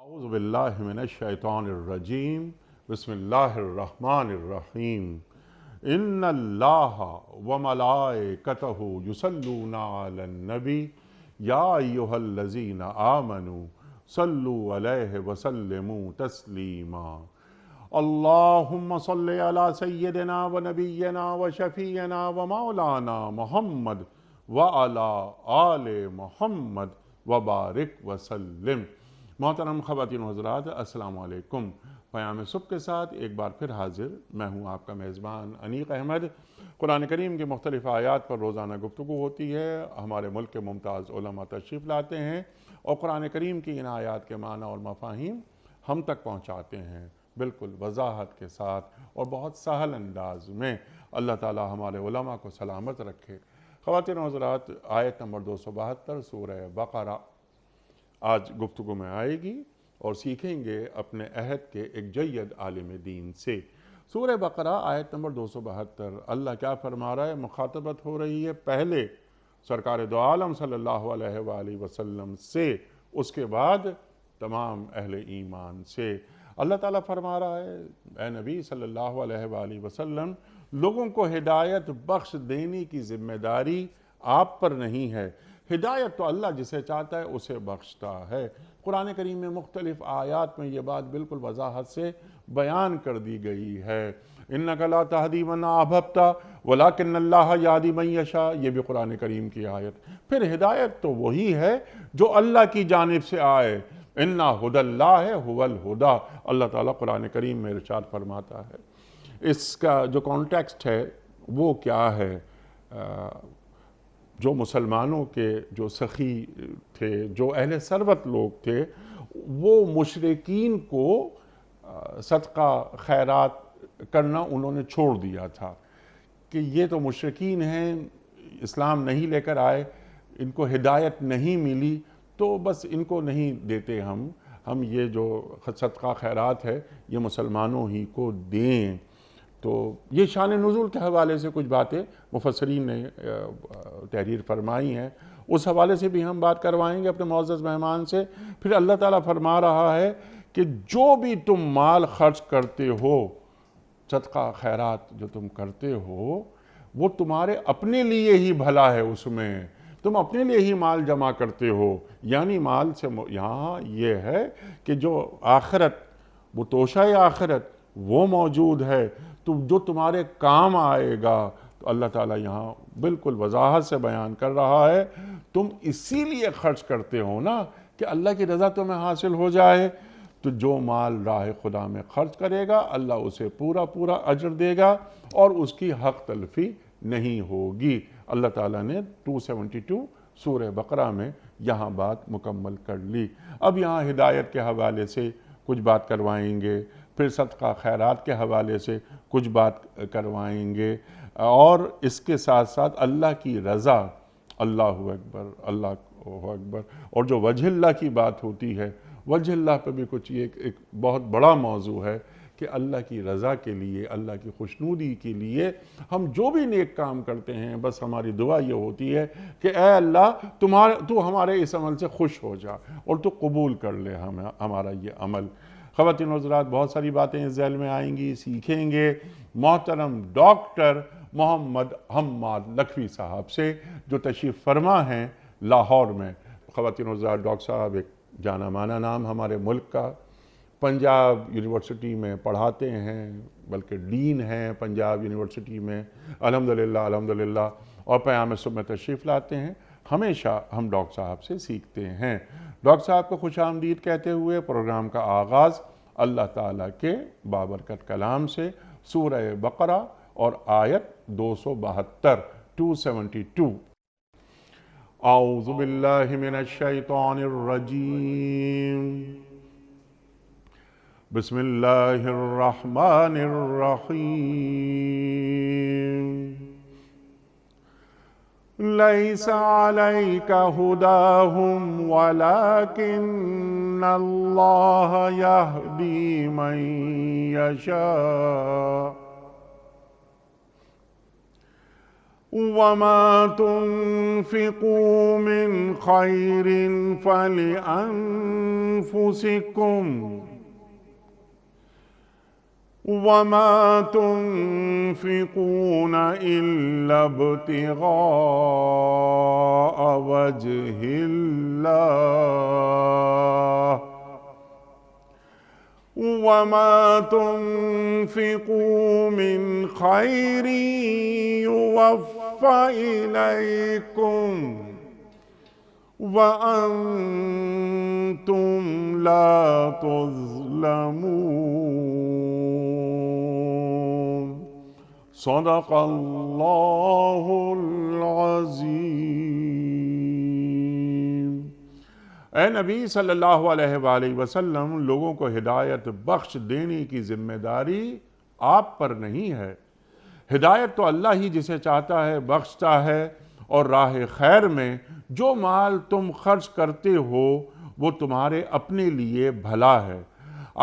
اعوذ باللہ من الشیطان الرجیم بسم اللہ الرحمن الرحیم ان اللہ وملائکتہ یصلون علی النبی یا ایہا الذین آمنوا صلوا علیہ وسلموا تسلیما اللہم صلی علی سیدنا و نبینا و شفیعنا و مولانا محمد وعلی آل محمد وبارک وسلم۔ محترم خواتین و حضرات، السلام علیکم۔ پیام صبح کے ساتھ ایک بار پھر حاضر میں ہوں آپ کا میزبان انیق احمد۔ قرآن کریم کی مختلف آیات پر روزانہ گفتگو ہوتی ہے، ہمارے ملک کے ممتاز علماء تشریف لاتے ہیں اور قرآن کریم کی ان آیات کے معنی اور مفاہیم ہم تک پہنچاتے ہیں، بالکل وضاحت کے ساتھ اور بہت سہل انداز میں۔ اللہ تعالی ہمارے علماء کو سلامت رکھے۔ خواتین و حضرات، آیت نمبر 272 سورہ بقرہ آج گفتگو میں آئے گی اور سیکھیں گے اپنے عہد کے ایک جید عالم دین سے۔ سورہ بقرہ آیت نمبر 272، اللہ کیا فرما رہا ہے؟ مخاطبت ہو رہی ہے پہلے سرکار دو عالم صلی اللہ علیہ وآلہ وسلم سے، اس کے بعد تمام اہل ایمان سے۔ اللہ تعالیٰ فرما رہا ہے، اے نبی صلی اللہ علیہ وآلہ وسلم، لوگوں کو ہدایت بخش دینے کی ذمہ داری آپ پر نہیں ہے۔ ہدایت تو اللہ جسے چاہتا ہے اسے بخشتا ہے۔ قرآن کریم میں مختلف آیات میں یہ بات بالکل وضاحت سے بیان کر دی گئی ہے۔ اِنَّكَ لَا تَهْدِي مَنْ أَحْبَبْتَ وَلَكِنَّ اللَّهَ يَهْدِي مَنْ يَشَاءُ، یہ بھی قرآن کریم کی آیت۔ پھر ہدایت تو وہی ہے جو اللہ کی جانب سے آئے۔ اِنَّا هُدَى اللَّهِ هُوَ الْهُدَى، اللہ تعالیٰ قرآن کریم میں ارشاد فرماتا ہے۔ اس کا جو کانٹیکسٹ ہے وہ کیا ہے؟ جو مسلمانوں کے جو سخی تھے، جو اہل ثروت لوگ تھے، وہ مشرکین کو صدقہ خیرات کرنا انہوں نے چھوڑ دیا تھا کہ یہ تو مشرکین ہیں، اسلام نہیں لے کر آئے، ان کو ہدایت نہیں ملی تو بس ان کو نہیں دیتے ہم یہ جو صدقہ خیرات ہے یہ مسلمانوں ہی کو دیں۔ تو یہ شان نزول کے حوالے سے کچھ باتیں مفسرین نے تحریر فرمائی ہیں، اس حوالے سے بھی ہم بات کروائیں گے اپنے معزز مہمان سے۔ پھر اللہ تعالیٰ فرما رہا ہے کہ جو بھی تم مال خرچ کرتے ہو، صدقہ خیرات جو تم کرتے ہو، وہ تمہارے اپنے لیے ہی بھلا ہے، اس میں تم اپنے لیے ہی مال جمع کرتے ہو۔ یعنی مال سے یہاں یہ ہے کہ جو آخرت، وہ توشہ آخرت وہ موجود ہے، تو جو تمہارے کام آئے گا، تو اللہ تعالیٰ یہاں بالکل وضاحت سے بیان کر رہا ہے، تم اسی لیے خرچ کرتے ہو نا کہ اللہ کی رضا تمہیں حاصل ہو جائے۔ تو جو مال راہ خدا میں خرچ کرے گا، اللہ اسے پورا اجر دے گا اور اس کی حق تلفی نہیں ہوگی۔ اللہ تعالیٰ نے 272 سورہ بقرہ میں یہاں بات مکمل کر لی۔ اب یہاں ہدایت کے حوالے سے کچھ بات کروائیں گے، پھر صدقہ خیرات کے حوالے سے کچھ بات کروائیں گے، اور اس کے ساتھ ساتھ اللہ کی رضا، اللہ اکبر، اللہ اکبر، اور جو وجہ اللہ کی بات ہوتی ہے، وجہ اللہ پہ بھی کچھ یہ ایک بہت بڑا موضوع ہے کہ اللہ کی رضا کے لیے، اللہ کی خوشنودی کے لیے ہم جو بھی نیک کام کرتے ہیں، بس ہماری دعا یہ ہوتی ہے کہ اے اللہ تو ہمارے اس عمل سے خوش ہو جا اور تو قبول کر لے ہمارا یہ عمل۔ خواتین و حضرات، بہت ساری باتیں اس ذیل میں آئیں گی، سیکھیں گے محترم ڈاکٹر محمد حماد لکھوی صاحب سے، جو تشریف فرما ہیں لاہور میں۔ خواتین و حضرات، ڈاکٹر صاحب ایک جانا مانا نام ہمارے ملک کا، پنجاب یونیورسٹی میں پڑھاتے ہیں، بلکہ ڈین ہیں پنجاب یونیورسٹی میں، الحمدللہ، اور پیام صبح میں تشریف لاتے ہیں۔ ہمیشہ ہم ڈاکٹر صاحب سے سیکھتے ہیں۔ ڈاکٹر صاحب کو خوش آمدید کہتے ہوئے پروگرام کا آغاز اللہ تعالیٰ کے بابرکت کلام سے، سورہ بقرہ اور آیت 272۔ اعوذ باللہ من الشیطان الرجیم، بسم اللہ الرحمن الرحیم۔ لیس علیک ہداہم ولکن اللہ یہدی من یشاء وما تنفقوا من خير فلأنفسكم وما تنفقون إلا ابتغاء وجه الله وما تنفقوا من خير يوفى إليكم وأنتم لا تظلمون صدق اللہ العظیم۔ اے نبی صلی اللہ علیہ وآلہ وسلم، لوگوں کو ہدایت بخش دینے کی ذمہ داری آپ پر نہیں ہے۔ ہدایت تو اللہ ہی جسے چاہتا ہے بخشتا ہے، اور راہ خیر میں جو مال تم خرچ کرتے ہو وہ تمہارے اپنے لیے بھلا ہے۔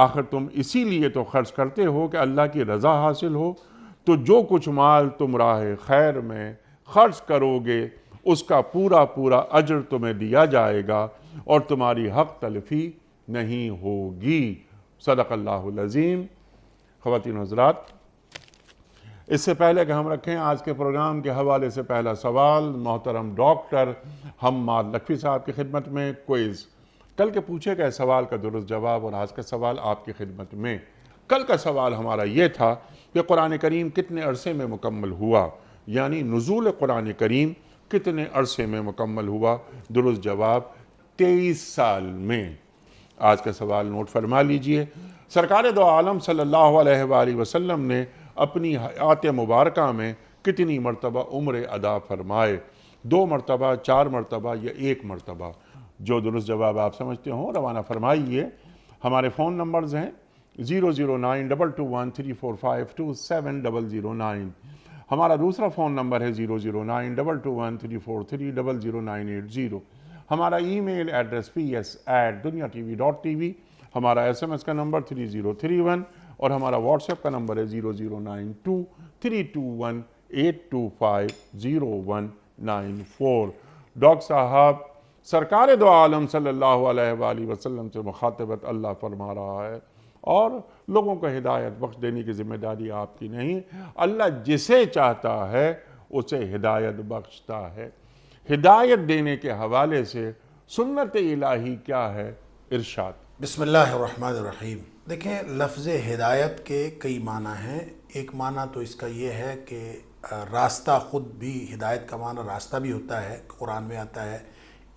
آخر تم اسی لیے تو خرچ کرتے ہو کہ اللہ کی رضا حاصل ہو، تو جو کچھ مال تم راہ خیر میں خرچ کرو گے اس کا پورا پورا اجر تمہیں دیا جائے گا اور تمہاری حق تلفی نہیں ہوگی۔ صدق اللہ العظیم۔ خواتین و حضرات، اس سے پہلے کہ ہم رکھیں آج کے پروگرام کے حوالے سے پہلا سوال محترم ڈاکٹر حماد لکھوی صاحب کی خدمت میں کوئز۔ کل کے پوچھے گئے سوال کا درست جواب اور آج کا سوال آپ کی خدمت میں۔ کل کا سوال ہمارا یہ تھا کہ قرآن کریم کتنے عرصے میں مکمل ہوا، یعنی نزول قرآن کریم کتنے عرصے میں مکمل ہوا؟ درست جواب 23 سال میں۔ آج کا سوال نوٹ فرما لیجئے۔ سرکار دو عالم صلی اللہ علیہ وآلہ وسلم نے اپنی حیات مبارکہ میں کتنی مرتبہ عمرے ادا فرمائے؟ 2 مرتبہ، 4 مرتبہ یا 1 مرتبہ؟ جو درست جواب آپ سمجھتے ہوں روانہ فرمائیے۔ ہمارے فون نمبرز ہیں 0092213452709۔ ہمارا دوسرا فون نمبر ہے 009221343000980۔ ہمارا ای میل ایڈریس ps@duniatv.tv۔ ہمارا SMS کا نمبر 3031 اور ہمارا واٹس ایپ کا نمبر ہے 00923218250194۔ ڈاکٹر صاحب، سرکار دو عالم صلی اللہ علیہ وآلہ وسلم سے مخاطبت اللہ فرما رہا ہے اور لوگوں کو ہدایت بخش دینے کی ذمہ داری آپ کی نہیں، اللہ جسے چاہتا ہے اسے ہدایت بخشتا ہے۔ ہدایت دینے کے حوالے سے سنت الہی کیا ہے؟ ارشاد۔ بسم اللہ الرحمن الرحیم۔ دیکھیں، لفظ ہدایت کے کئی معنی ہیں۔ ایک معنی تو اس کا یہ ہے کہ راستہ خود بھی، ہدایت کا معنی راستہ بھی ہوتا ہے۔ قرآن میں آتا ہے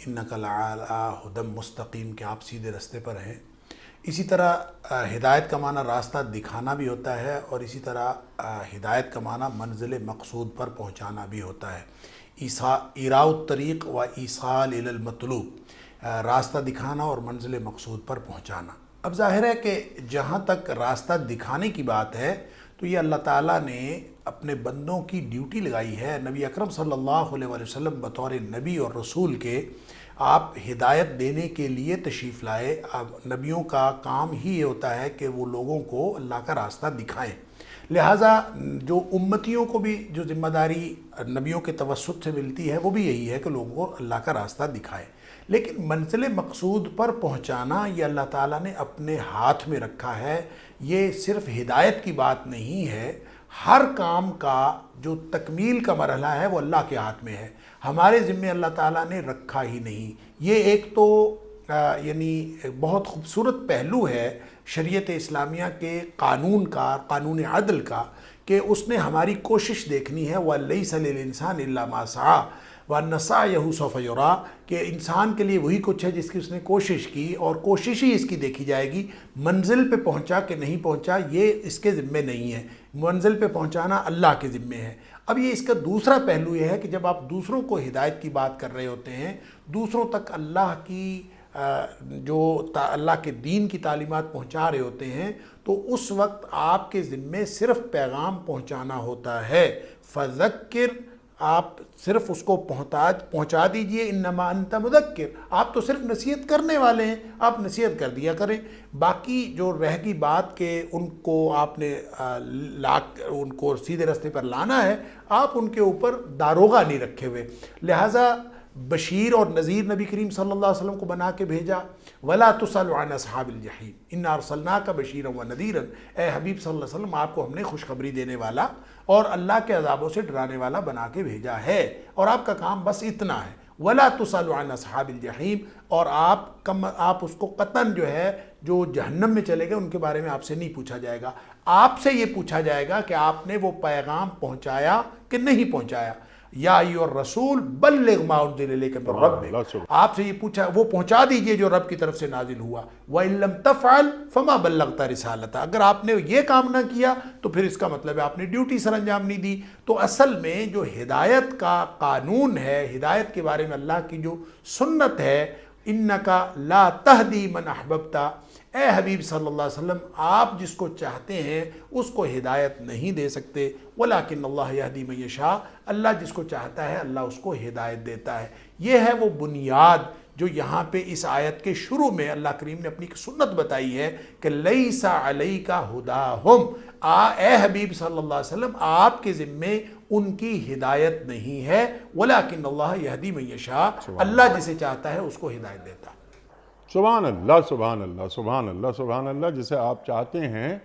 اِنَّكَ لَعَلَىٰ هُدًى مُسْتَقِيم، کہ آپ سیدھے رستے پر ہیں۔ اسی طرح ہدایت کا معنی راستہ دکھانا بھی ہوتا ہے، اور اسی طرح ہدایت کا معنی منزل مقصود پر پہنچانا بھی ہوتا ہے۔ ایراء الطریق و ایصال الی المطلوب، راستہ دکھانا اور منزل مقصود پر پہنچانا۔ اب ظاہر ہے کہ جہاں تک راستہ دکھانے کی بات ہے تو یہ اللہ تعالیٰ نے اپنے بندوں کی ڈیوٹی لگائی ہے۔ نبی اکرم صلی اللہ علیہ وسلم بطور نبی اور رسول کے آپ ہدایت دینے کے لیے تشریف لائے۔ اب نبیوں کا کام ہی یہ ہوتا ہے کہ وہ لوگوں کو اللہ کا راستہ دکھائیں، لہٰذا جو امتیوں کو بھی جو ذمہ داری نبیوں کے توسط سے ملتی ہے وہ بھی یہی ہے کہ لوگوں کو اللہ کا راستہ دکھائے۔ لیکن منزل مقصود پر پہنچانا یہ اللہ تعالیٰ نے اپنے ہاتھ میں رکھا ہے۔ یہ صرف ہدایت کی بات نہیں ہے، ہر کام کا جو تکمیل کا مرحلہ ہے وہ اللہ کے ہاتھ میں ہے، ہمارے ذمے اللہ تعالیٰ نے رکھا ہی نہیں۔ یہ ایک تو یعنی بہت خوبصورت پہلو ہے شریعت اسلامیہ کے قانون کا، قانون عدل کا، کہ اس نے ہماری کوشش دیکھنی ہے وَلَيْسَ لِلْإِنسَانِ إِلَّا مَا سَعَىٰ وَأَنَّ سَعْيَهُ سَوْفَ يُرَىٰ، کہ انسان کے لیے وہی کچھ ہے جس کی اس نے کوشش کی، اور کوشش ہی اس کی دیکھی جائے گی۔ منزل پہ پہنچا کہ نہیں پہنچا یہ اس کے ذمے نہیں ہے، منزل پہ پہنچانا اللہ کے ذمے ہے۔ اب یہ اس کا دوسرا پہلو یہ ہے کہ جب آپ دوسروں کو ہدایت کی بات کر رہے ہوتے ہیں، دوسروں تک اللہ کی جو اللہ کے دین کی تعلیمات پہنچا رہے ہوتے ہیں، تو اس وقت آپ کے ذمے صرف پیغام پہنچانا ہوتا ہے۔ فذکر آپ صرف اس کو پہنچا دیجئے، انما انت مذکر، آپ تو صرف نصیحت کرنے والے ہیں، آپ نصیحت کر دیا کریں۔ باقی جو رہ گئی بات کہ ان کو آپ نے ان کو سیدھے راستے پر لانا ہے، آپ ان کے اوپر داروغہ نہیں رکھے ہوئے، لہٰذا بشیر اور نذیر نبی کریم صلی اللہ علیہ وسلم کو بنا کے بھیجا۔ وَلَا تُسْأَلُ عَنْ أَصْحَابِ الْجَحِيمِ إِنَّا أَرْسَلْنَاكَ بَشِيرًا وَنَذِيرًا، اے حبیب صلی اللہ علیہ وسلم آپ کو ہم نے خوشخبری دینے والا اور اللہ کے عذابوں سے ڈرانے والا بنا کے بھیجا ہے، اور آپ کا کام بس اتنا ہے۔ وَلَا تُسْأَلُ عَنْ أَصْحَابِ الْجَحِيمِ، اور آپ اس کو قطعاً جو ہے جو جہنم میں چلے گئے ان کے بارے میں آپ سے نہیں پوچھا جائے گا، آپ سے یہ پوچھا جائے گا کہ آپ نے وہ پیغام پہنچایا کہ نہیں پہنچایا۔ یا ایھا الرسول بلغ ما انزل الیک من ربک، آپ سے یہ پوچھا وہ پہنچا دیجئے جو رب کی طرف سے نازل ہوا۔ وَإِن لَّمْ تَفْعَلْ فَمَا بَلَّغْتَ رِسَالَتَهُ، اگر آپ نے یہ کام نہ کیا تو پھر اس کا مطلب ہے آپ نے ڈیوٹی سر انجام نہیں دی۔ تو اصل میں جو ہدایت کا قانون ہے، ہدایت کے بارے میں اللہ کی جو سنت ہے، اِنَّكَ لَا تَهْدِي مَنْ أَحْبَبْتَ، اے حبیب صلی اللہ علیہ وسلم آپ جس کو چاہتے ہیں اس کو ہدایت نہیں دے سکتے، وَلَٰكِنَّ اللَّهَ يَهْدِي مَن يَشَاءُ، اللہ جس کو چاہتا ہے اللہ اس کو ہدایت دیتا ہے۔ یہ ہے وہ بنیاد جو یہاں پہ اس آیت کے شروع میں اللہ کریم نے اپنی سنت بتائی ہے کہ لَيْسَ عَلَيْكَ هُدَاهُمْ، اے حبیب صلی اللہ علیہ وسلم آپ کے ذمے ان کی ہدایت نہیں ہے، وَلَٰكِنَّ اللَّهَ يَهْدِي مَن يَشَاءُ، اللہ جسے چاہتا ہے اس کو ہدایت دیتا ہے۔ سبحان اللہ، سبحان اللہ، سبحان اللہ، سبحان اللہ، جسے آپ چاہتے ہیں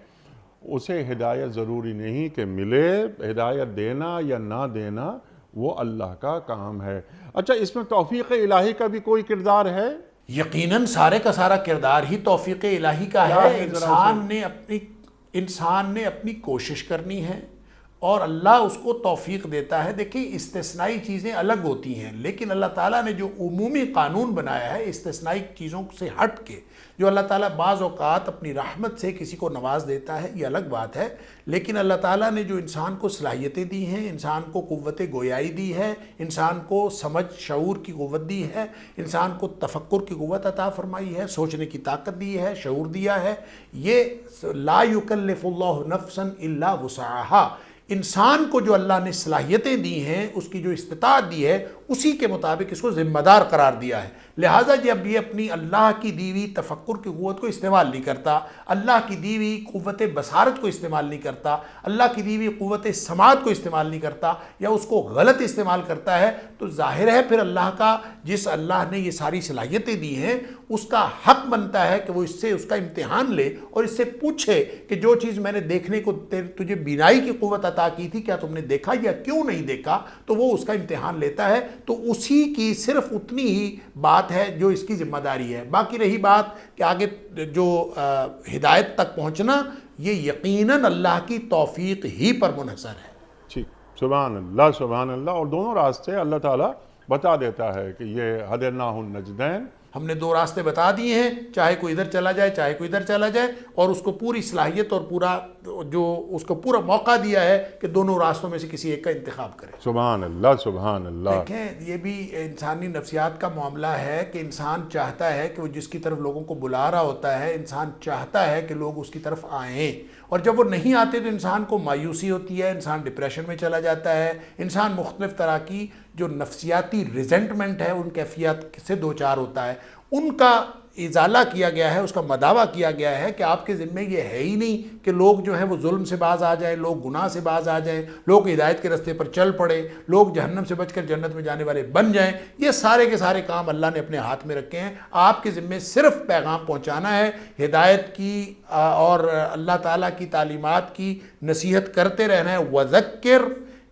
اسے ہدایت ضروری نہیں کہ ملے، ہدایت دینا یا نہ دینا وہ اللہ کا کام ہے۔ اچھا، اس میں توفیق الہی کا بھی کوئی کردار ہے؟ یقیناً سارے کا سارا کردار ہی توفیق الہی کا ہے۔ انسان نے اپنی کوشش کرنی ہے اور اللہ اس کو توفیق دیتا ہے۔ دیکھیں استثنائی چیزیں الگ ہوتی ہیں، لیکن اللہ تعالیٰ نے جو عمومی قانون بنایا ہے استثنائی چیزوں سے ہٹ کے، جو اللہ تعالیٰ بعض اوقات اپنی رحمت سے کسی کو نواز دیتا ہے یہ الگ بات ہے، لیکن اللہ تعالیٰ نے جو انسان کو صلاحیتیں دی ہیں، انسان کو قوت گویائی دی ہے، انسان کو سمجھ شعور کی قوت دی ہے، انسان کو تفکر کی قوت عطا فرمائی ہے، سوچنے کی طاقت دی ہے، شعور دیا ہے، یہ لا یکلف اللہ نفسا الا وسعها، انسان کو جو اللہ نے صلاحیتیں دی ہیں، اس کی جو استطاعت دی ہے اسی کے مطابق اس کو ذمہ دار قرار دیا ہے۔ لہٰذا جب یہ اپنی اللہ کی دی ہوئی تفکر کی قوت کو استعمال نہیں کرتا، اللہ کی دی ہوئی قوت بصارت کو استعمال نہیں کرتا، اللہ کی دی ہوئی قوت سماعت کو استعمال نہیں کرتا، یا اس کو غلط استعمال کرتا ہے، تو ظاہر ہے پھر اللہ کا جس اللہ نے یہ ساری صلاحیتیں دی ہیں اس کا حق بنتا ہے کہ وہ اس سے اس کا امتحان لے اور اس سے پوچھے کہ جو چیز میں نے دیکھنے کو تجھے بینائی کی قوت عطا کی تھی کیا تم نے دیکھا یا کیوں نہیں دیکھا، تو وہ اس کا امتحان لیتا ہے۔ تو اسی کی صرف اتنی ہی بات ہے جو اس کی ذمہ داری ہے۔ باقی رہی بات کہ آگے جو ہدایت تک پہنچنا، یہ یقیناً اللہ کی توفیق ہی پر منحصر ہے۔ ٹھیک، سبحان اللہ، سبحان اللہ۔ اور دونوں راستے اللہ تعالیٰ بتا دیتا ہے کہ یہ ہدیناہ النجدین، ہم نے دو راستے بتا دیے ہیں، چاہے کوئی ادھر چلا جائے چاہے کوئی ادھر چلا جائے، اور اس کو پوری صلاحیت اور پورا جو اس کو پورا موقع دیا ہے کہ دونوں راستوں میں سے کسی ایک کا انتخاب کرے۔ سبحان اللہ، سبحان اللہ۔ دیکھیں یہ بھی انسانی نفسیات کا معاملہ ہے کہ انسان چاہتا ہے کہ وہ جس کی طرف لوگوں کو بلا رہا ہوتا ہے، انسان چاہتا ہے کہ لوگ اس کی طرف آئیں، اور جب وہ نہیں آتے تو انسان کو مایوسی ہوتی ہے، انسان ڈپریشن میں چلا جاتا ہے، انسان مختلف طرح کی جو نفسیاتی ریزنٹمنٹ ہے ان کیفیات سے دوچار ہوتا ہے۔ ان کا ازالہ کیا گیا ہے، اس کا مداوع کیا گیا ہے کہ آپ کے ذمے یہ ہے ہی نہیں کہ لوگ جو ہیں وہ ظلم سے باز آ جائیں، لوگ گناہ سے باز آ جائیں، لوگ ہدایت کے راستے پر چل پڑے، لوگ جہنم سے بچ کر جنت میں جانے والے بن جائیں۔ یہ سارے کے سارے کام اللہ نے اپنے ہاتھ میں رکھے ہیں۔ آپ کے ذمے صرف پیغام پہنچانا ہے، ہدایت کی اور اللہ تعالیٰ کی تعلیمات کی نصیحت کرتے رہنا ہے۔ وَذَكِّرْ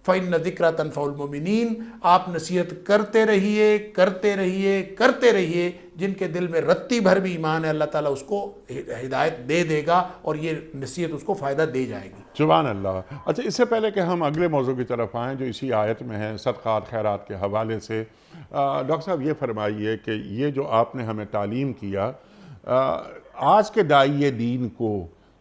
فَإِنَّ ذِكْرَىٰ تَنفَعُ الْمُؤْمِنِينَ، آپ نصیحت کرتے رہیے کرتے رہیے کرتے رہیے، جن کے دل میں رتی بھر بھی ایمان ہے اللہ تعالیٰ اس کو ہدایت دے دے گا اور یہ نصیحت اس کو فائدہ دے جائے گی۔ سبحان اللہ۔ اچھا، اس سے پہلے کہ ہم اگلے موضوع کی طرف آئیں جو اسی آیت میں ہے صدقات خیرات کے حوالے سے، ڈاکٹر صاحب یہ فرمائیے کہ یہ جو آپ نے ہمیں تعلیم کیا، آج کے داعی دین کو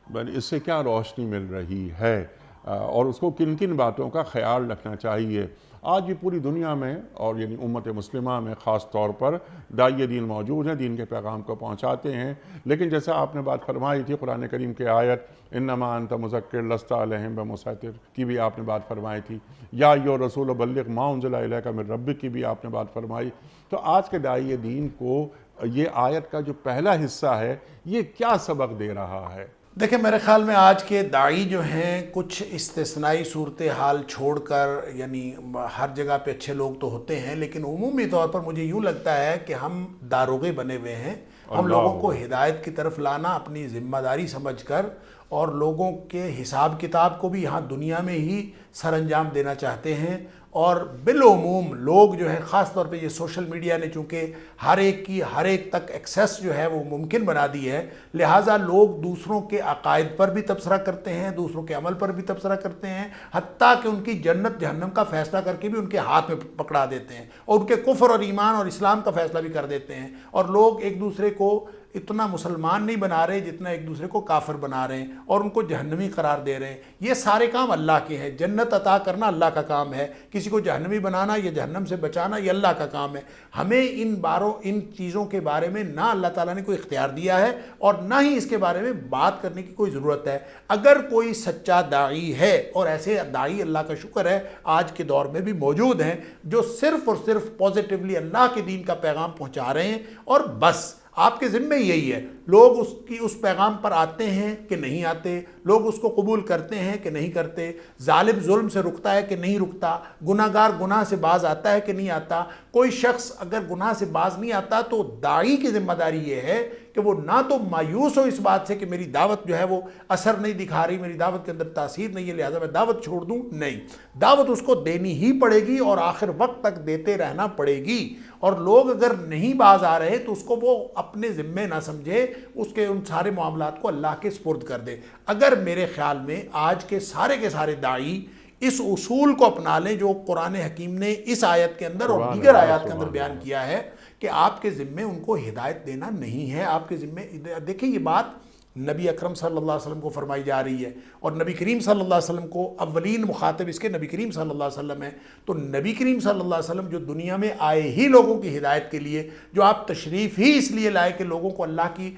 اس سے کیا روشنی مل رہی ہے اور اس کو کن کن باتوں کا خیال رکھنا چاہیے؟ آج بھی پوری دنیا میں اور یعنی امت مسلمہ میں خاص طور پر داعی دین موجود ہیں، دین کے پیغام کو پہنچاتے ہیں، لیکن جیسا آپ نے بات فرمائی تھی قرآن کریم کے آیت انما انت مذکر لست علیہم بمسیطر کی بھی آپ نے بات فرمائی تھی، یا ایھا رسول بلغ ما انزل الیک من ربک کی بھی آپ نے بات فرمائی. تو آج کے داعی دین کو یہ آیت کا جو پہلا حصہ ہے یہ کیا سبق دے رہا ہے؟ دیکھیں میرے خیال میں آج کے داعی جو ہیں کچھ استثنائی صورتحال چھوڑ کر، یعنی ہر جگہ پہ اچھے لوگ تو ہوتے ہیں لیکن عمومی طور پر مجھے یوں لگتا ہے کہ ہم داروغے بنے ہوئے ہیں. ہم لوگوں کو ہدایت کی طرف لانا اپنی ذمہ داری سمجھ کر اور لوگوں کے حساب کتاب کو بھی یہاں دنیا میں ہی سر انجام دینا چاہتے ہیں. اور بالعموم لوگ جو ہے خاص طور پہ یہ سوشل میڈیا نے چونکہ ہر ایک تک ایکسیس جو ہے وہ ممکن بنا دی ہے، لہٰذا لوگ دوسروں کے عقائد پر بھی تبصرہ کرتے ہیں، دوسروں کے عمل پر بھی تبصرہ کرتے ہیں، حتیٰ کہ ان کی جنت جہنم کا فیصلہ کر کے بھی ان کے ہاتھ میں پکڑا دیتے ہیں اور ان کے کفر اور ایمان اور اسلام کا فیصلہ بھی کر دیتے ہیں. اور لوگ ایک دوسرے کو اتنا مسلمان نہیں بنا رہے جتنا ایک دوسرے کو کافر بنا رہے ہیں اور ان کو جہنمی قرار دے رہے ہیں. یہ سارے کام اللہ کے ہیں. جنت عطا کرنا اللہ کا کام ہے، کسی کو جہنمی بنانا یا جہنم سے بچانا یہ اللہ کا کام ہے. ہمیں ان چیزوں کے بارے میں نہ اللہ تعالیٰ نے کوئی اختیار دیا ہے اور نہ ہی اس کے بارے میں بات کرنے کی کوئی ضرورت ہے. اگر کوئی سچا داعی ہے، اور ایسے داعی اللہ کا شکر ہے آج کے دور میں بھی موجود ہیں جو صرف اور صرف پازیٹیولی اللہ کے دین کا پیغام پہنچا رہے ہیں، اور بس آپ کے ذمہ یہی ہے لوگ اس پیغام پر آتے ہیں کہ نہیں آتے، لوگ اس کو قبول کرتے ہیں کہ نہیں کرتے، ظالم ظلم سے رکتا ہے کہ نہیں رکتا، گناہ گار گناہ سے باز آتا ہے کہ نہیں آتا. کوئی شخص اگر گناہ سے باز نہیں آتا تو داعی کی ذمہ داری یہ ہے کہ وہ نہ تو مایوس ہو اس بات سے کہ میری دعوت جو ہے وہ اثر نہیں دکھا رہی، میری دعوت کے اندر تاثیر نہیں ہے لہٰذا میں دعوت چھوڑ دوں. نہیں، دعوت اس کو دینی ہی پڑے گی اور آخر وقت تک دیتے رہنا پڑے گی. اور لوگ اگر نہیں باز آ رہے تو اس کو وہ اپنے ذمے نہ سمجھے، اس کے ان سارے معاملات کو اللہ کے سپرد کر دے. اگر میرے خیال میں آج کے سارے داعی اس اصول کو اپنا لیں جو قرآن حکیم نے اس آیت کے اندر اور دیگر آیات کے اندر بیان کیا ہے کہ آپ کے ذمے ان کو ہدایت دینا نہیں ہے، آپ کے ذمے. دیکھیں یہ بات نبی اکرم صلی اللہ علیہ وسلم کو فرمائی جا رہی ہے اور نبی کریم صلی اللہ علیہ وسلم کو اولین مخاطب اس کے نبی کریم صلی اللہ علیہ وسلم ہے. تو نبی کریم صلی اللہ علیہ وسلم جو دنیا میں آئے ہی لوگوں کی ہدایت کے لیے، جو آپ تشریف ہی اس لیے لائے کہ لوگوں کو اللہ کی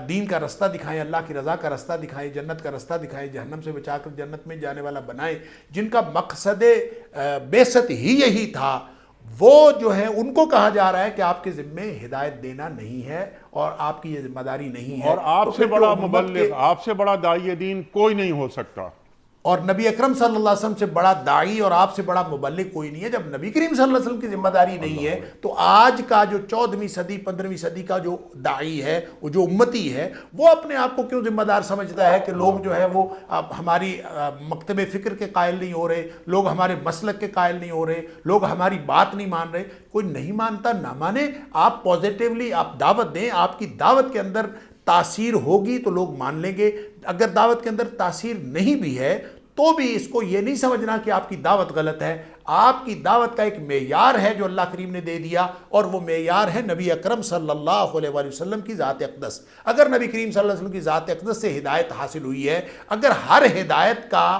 دین کا رستہ دکھائیں، اللہ کی رضا کا رستہ دکھائیں، جنت کا رستہ دکھائیں، جہنم سے بچا کر جنت میں جانے والا بنائیں، جن کا مقصد بعثت ہی یہی تھا، وہ جو ہے ان کو کہا جا رہا ہے کہ آپ کے ذمے ہدایت دینا نہیں ہے اور آپ کی یہ ذمہ داری نہیں ہے. اور آپ سے بڑا مبلغ، آپ سے بڑا داعی دین کوئی نہیں ہو سکتا. اور نبی اکرم صلی اللہ علیہ وسلم سے بڑا داعی اور آپ سے بڑا مبلغ کوئی نہیں ہے. جب نبی کریم صلی اللہ علیہ وسلم کی ذمہ داری نہیں ہے تو آج کا جو 14ویں صدی 15ویں صدی کا جو داعی ہے، وہ جو امتی ہے، وہ اپنے آپ کو کیوں ذمہ دار سمجھتا ہے کہ لوگ جو ہے وہ ہماری مکتب فکر کے قائل نہیں ہو رہے، لوگ ہمارے مسلک کے قائل نہیں ہو رہے، لوگ ہماری بات نہیں مان رہے. کوئی نہیں مانتا نہ مانے، آپ پازیٹیولی آپ دعوت دیں. آپ کی دعوت کے اندر تاثیر ہوگی تو لوگ مان لیں گے. اگر دعوت کے اندر تاثیر نہیں بھی ہے تو بھی اس کو یہ نہیں سمجھنا کہ آپ کی دعوت غلط ہے. آپ کی دعوت کا ایک معیار ہے جو اللہ کریم نے دے دیا، اور وہ معیار ہے نبی اکرم صلی اللہ علیہ وآلہ وسلم کی ذات اقدس. اگر نبی کریم صلی اللہ علیہ وسلم کی ذات اقدس سے ہدایت حاصل ہوئی ہے، اگر ہر ہدایت کا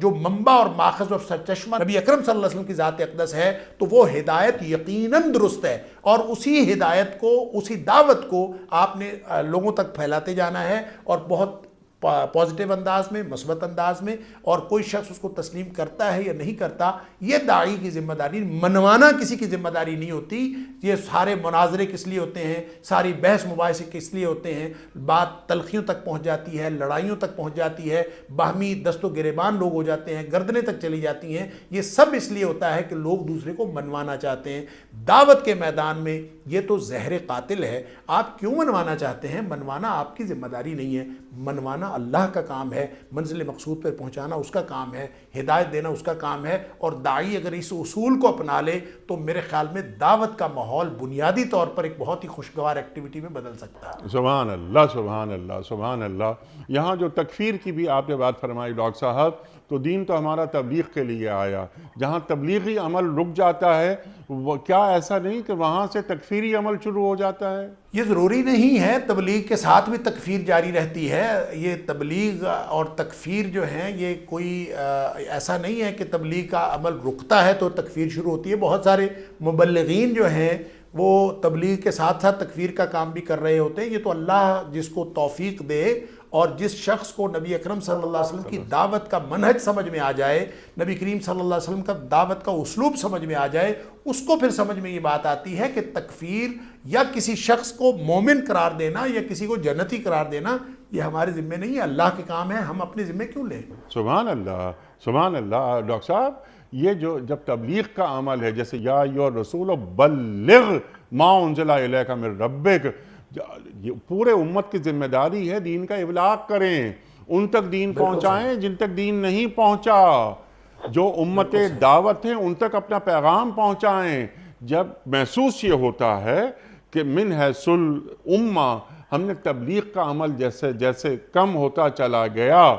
جو منبع اور ماخذ اور سرچشمہ نبی اکرم صلی اللہ علیہ وسلم کی ذات اقدس ہے تو وہ ہدایت یقیناً درست ہے، اور اسی ہدایت کو، اسی دعوت کو آپ نے لوگوں تک پھیلاتے جانا ہے، اور بہت پازیٹیو انداز میں، مثبت انداز میں. اور کوئی شخص اس کو تسلیم کرتا ہے یا نہیں کرتا یہ داعی کی ذمہ داری. منوانا کسی کی ذمہ داری نہیں ہوتی. یہ سارے مناظرے کس لیے ہوتے ہیں، ساری بحث مباحثے کس لیے ہوتے ہیں، بات تلخیوں تک پہنچ جاتی ہے، لڑائیوں تک پہنچ جاتی ہے، باہمی دست و گریبان لوگ ہو جاتے ہیں، گردنیں تک چلی جاتی ہیں. یہ سب اس لیے ہوتا ہے کہ لوگ دوسرے کو منوانا چاہتے ہیں. دعوت کے میدان میں یہ تو زہر قاتل ہے. آپ کیوں منوانا چاہتے ہیں؟ منوانا آپ کی ذمہ داری نہیں ہے. منوانا اللہ کا کام ہے، منزل مقصود پر پہنچانا اس کا کام ہے، ہدایت دینا اس کا کام ہے. اور داعی اگر اس اصول کو اپنا لے تو میرے خیال میں دعوت کا ماحول بنیادی طور پر ایک بہت ہی خوشگوار ایکٹیویٹی میں بدل سکتا ہے. سبحان اللہ، سبحان اللہ، سبحان اللہ. یہاں جو تکفیر کی بھی آپ نے بات فرمائی ڈاکٹر صاحب، تو دین تو ہمارا تبلیغ کے لیے آیا. جہاں تبلیغی عمل رک جاتا ہے وہ کیا ایسا نہیں کہ وہاں سے تکفیری عمل شروع ہو جاتا ہے؟ یہ ضروری نہیں ہے، تبلیغ کے ساتھ بھی تکفیر جاری رہتی ہے. یہ تبلیغ اور تکفیر جو ہیں یہ کوئی ایسا نہیں ہے کہ تبلیغ کا عمل رکتا ہے تو تکفیر شروع ہوتی ہے. بہت سارے مبلغین جو ہیں وہ تبلیغ کے ساتھ ساتھ تکفیر کا کام بھی کر رہے ہوتے ہیں. یہ تو اللہ جس کو توفیق دے اور جس شخص کو نبی اکرم صلی اللہ علیہ وسلم کی دعوت کا منہج سمجھ میں آ جائے، نبی کریم صلی اللہ علیہ وسلم کا دعوت کا اسلوب سمجھ میں آ جائے، اس کو پھر سمجھ میں یہ بات آتی ہے کہ تکفیر یا کسی شخص کو مومن قرار دینا یا کسی کو جنتی قرار دینا یہ ہمارے ذمہ نہیں ہے، اللہ کے کام ہے، ہم اپنے ذمہ کیوں لیں؟ سبحان اللہ، سبحان اللہ. ڈاکٹر صاحب یہ جو جب تبلیغ کا عمل ہے، جیسے یا ایھا الرسول بلغ ما انزل الیک من ربک، یہ پورے امت کی ذمہ داری ہے دین کا ابلاغ کریں، ان تک دین پہنچائیں جن تک دین نہیں پہنچا. جو امت دعوت ہیں ان تک اپنا پیغام پہنچائیں. جب محسوس یہ ہوتا ہے کہ من حیث الامہ ہم نے تبلیغ کا عمل جیسے جیسے کم ہوتا چلا گیا،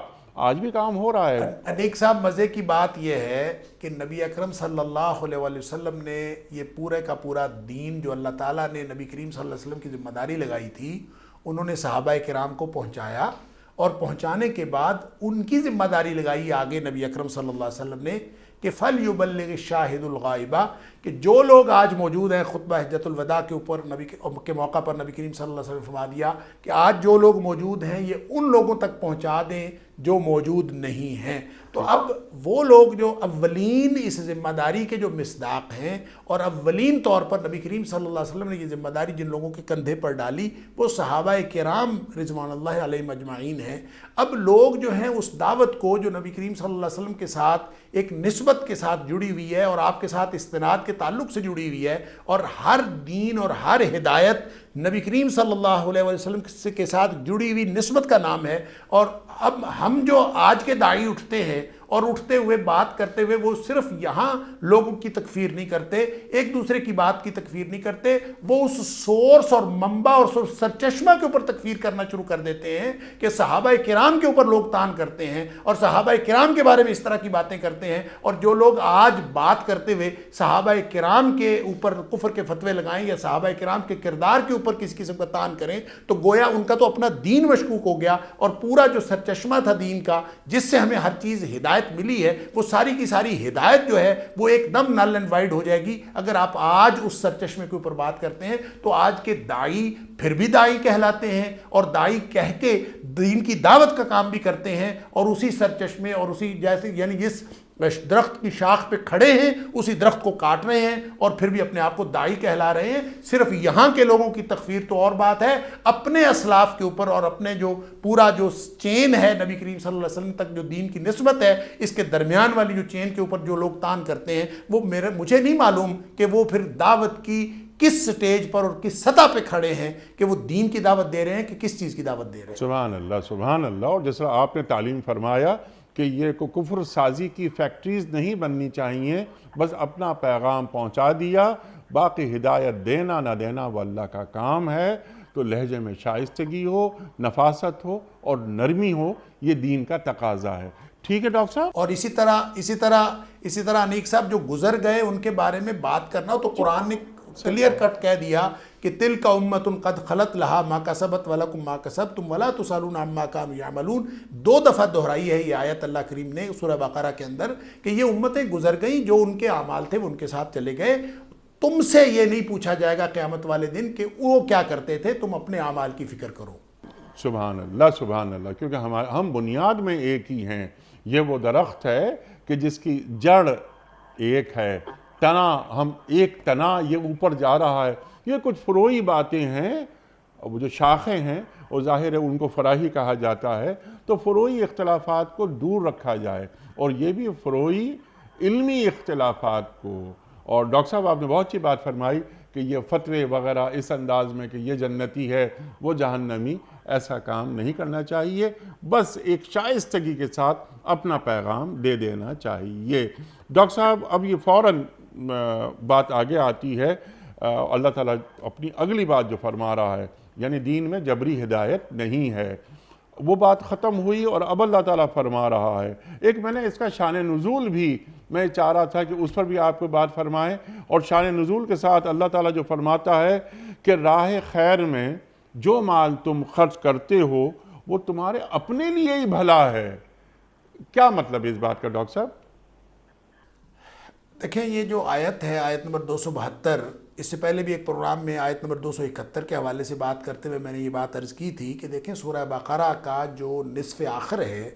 آج بھی کام ہو رہا ہے. انیک صاحب مزے کی بات یہ ہے کہ نبی اکرم صلی اللہ علیہ وسلم نے یہ پورے کا پورا دین جو اللہ تعالیٰ نے نبی کریم صلی اللہ علیہ وسلم کی ذمہ داری لگائی تھی، انہوں نے صحابہ کرام کو پہنچایا، اور پہنچانے کے بعد ان کی ذمہ داری لگائی آگے نبی اکرم صلی اللہ علیہ وسلم نے کہ فَلْيُبَلِّغِ الشَّاهِدُ الْغَائِبَ، کہ جو لوگ آج موجود ہیں خطبہ حجۃ الوداع کے اوپر نبی کے موقع پر نبی کریم صلی اللہ علیہ وسلم فرما دیا کہ آج جو لوگ موجود ہیں یہ ان لوگوں تک پہنچا دیں جو موجود نہیں ہیں. تو اب وہ لوگ جو اولین اس ذمہ داری کے جو مصداق ہیں اور اولین طور پر نبی کریم صلی اللہ علیہ وسلم نے یہ ذمہ داری جن لوگوں کے کندھے پر ڈالی وہ صحابہ کرام رضوان اللہ علیہم اجمعین ہیں. اب لوگ جو ہیں اس دعوت کو جو نبی کریم صلی اللہ علیہ وسلم کے ساتھ ایک نسبت کے ساتھ جڑی ہوئی ہے اور آپ کے ساتھ استناد کے تعلق سے جڑی ہوئی ہے، اور ہر دین اور ہر ہدایت نبی کریم صلی اللہ علیہ وسلم کے ساتھ جڑی ہوئی نسبت کا نام ہے. اور اب ہم جو آج کے داعی اٹھتے ہیں اور اٹھتے ہوئے بات کرتے ہوئے وہ صرف یہاں لوگوں کی تکفیر نہیں کرتے، ایک دوسرے کی بات کی تکفیر نہیں کرتے، وہ اس سورس اور منبع اور سرچشمہ کے اوپر تکفیر کرنا شروع کر دیتے ہیں کہ صحابہ کرام کے اوپر لوگ تان کرتے ہیں اور صحابہ کرام کے بارے میں اس طرح کی باتیں کرتے ہیں. اور جو لوگ آج بات کرتے ہوئے صحابہ کرام کے اوپر کفر کے فتوے لگائیں یا صحابہ کرام کے کردار کے اوپر کسی قسم کا تان کریں تو گویا ان کا تو اپنا دین مشکوک ہو گیا، اور پورا جو سرچشمہ تھا دین کا جس سے ہمیں ہر چیز ہدایت ملی ہے وہ ساری کی ساری ہدایت جو ہے وہ ایک دم نل اینڈ وائڈ ہو جائے گی اگر آپ آج اس سرچشمے کے اوپر بات کرتے ہیں. تو آج کے داعی پھر بھی داعی کہلاتے ہیں اور داعی کہہ کے دین کی دعوت کا کام بھی کرتے ہیں، اور اسی سرچشمے اور اسی جیسے یعنی جس درخت کی شاخ پہ کھڑے ہیں اسی درخت کو کاٹ رہے ہیں اور پھر بھی اپنے آپ کو داعی کہلا رہے ہیں. صرف یہاں کے لوگوں کی تکفیر تو اور بات ہے، اپنے اسلاف کے اوپر اور اپنے جو پورا جو چین ہے نبی کریم صلی اللہ علیہ وسلم تک جو دین کی نسبت ہے اس کے درمیان والی جو چین کے اوپر جو لوگ تان کرتے ہیں وہ مجھے نہیں معلوم کہ وہ پھر دعوت کی کس سٹیج پر اور کس سطح پہ کھڑے ہیں کہ وہ دین کی دعوت دے رہے ہیں کہ کس چیز کی دعوت دے رہے ہیں. سبحان اللہ، سبحان اللہ. اور جس طرح آپ نے تعلیم فرمایا کہ یہ کو کفر سازی کی فیکٹریز نہیں بننی چاہیے، بس اپنا پیغام پہنچا دیا، باقی ہدایت دینا نہ دینا وہ اللہ کا کام ہے. تو لہجے میں شائستگی ہو، نفاست ہو اور نرمی ہو، یہ دین کا تقاضا ہے. ٹھیک ہے ڈاکٹر صاحب؟ اور اسی طرح انیک صاحب جو گزر گئے ان کے بارے میں بات کرنا تو قرآن نے کلیئر کٹ کہہ دیا کہ تلک امت قد خلت لہا ما کسبت ولکم ما کسبتم ولا تسالون عما کانوا یعملون. 2 دفعہ دہرائی ہے یہ آیت اللہ کریم نے سورہ بقرہ کے اندر کہ یہ امتیں گزر گئیں، جو ان کے اعمال تھے وہ ان کے ساتھ چلے گئے. تم سے یہ نہیں پوچھا جائے گا قیامت والے دن کہ وہ کیا کرتے تھے، تم اپنے اعمال کی فکر کرو. سبحان اللہ، سبحان اللہ. کیونکہ ہم بنیاد میں ایک ہی ہیں. یہ وہ درخت ہے کہ جس کی جڑ ایک ہے، تنا ہم ایک تنا یہ اوپر جا رہا ہے. یہ کچھ فروعی باتیں ہیں، وہ جو شاخیں ہیں وہ ظاہر ہے ان کو فراہی کہا جاتا ہے. تو فروعی اختلافات کو دور رکھا جائے، اور یہ بھی فروعی علمی اختلافات کو. اور ڈاکٹر صاحب آپ نے بہت اچھی بات فرمائی کہ یہ فتوے وغیرہ اس انداز میں کہ یہ جنتی ہے وہ جہنمی، ایسا کام نہیں کرنا چاہیے. بس ایک شائستگی کے ساتھ اپنا پیغام دے دینا چاہیے. ڈاکٹر صاحب اب یہ فوراً بات آگے آتی ہے، اللہ تعالیٰ اپنی اگلی بات جو فرما رہا ہے، یعنی دین میں جبری ہدایت نہیں ہے. وہ بات ختم ہوئی اور اب اللہ تعالیٰ فرما رہا ہے. ایک میں نے اس کا شان نزول بھی میں چاہ رہا تھا کہ اس پر بھی آپ کو بات فرمائیں. اور شان نزول کے ساتھ اللہ تعالیٰ جو فرماتا ہے کہ راہ خیر میں جو مال تم خرچ کرتے ہو وہ تمہارے اپنے لیے ہی بھلا ہے. کیا مطلب ہے اس بات کا ڈاکٹر صاحب؟ دیکھیں یہ جو آیت ہے، آیت نمبر 272، اس سے پہلے بھی ایک پروگرام میں آیت نمبر 271 کے حوالے سے بات کرتے ہوئے میں نے یہ بات عرض کی تھی کہ دیکھیں سورہ بقرہ کا جو نصف آخر ہے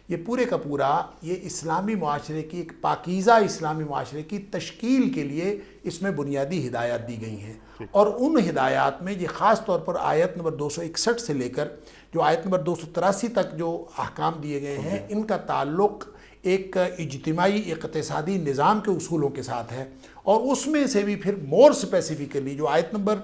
یہ پورے کا پورا یہ اسلامی معاشرے کی ایک پاکیزہ اسلامی معاشرے کی تشکیل کے لیے اس میں بنیادی ہدایات دی گئی ہیں. اور ان ہدایات میں یہ خاص طور پر آیت نمبر 261 سے لے کر جو آیت نمبر 283 تک جو احکام دیے گئے ہیں ان کا تعلق ایک اجتماعی اقتصادی نظام کے اصولوں کے ساتھ ہے. اور اس میں سے بھی پھر مور سپیسیفکلی جو آیت نمبر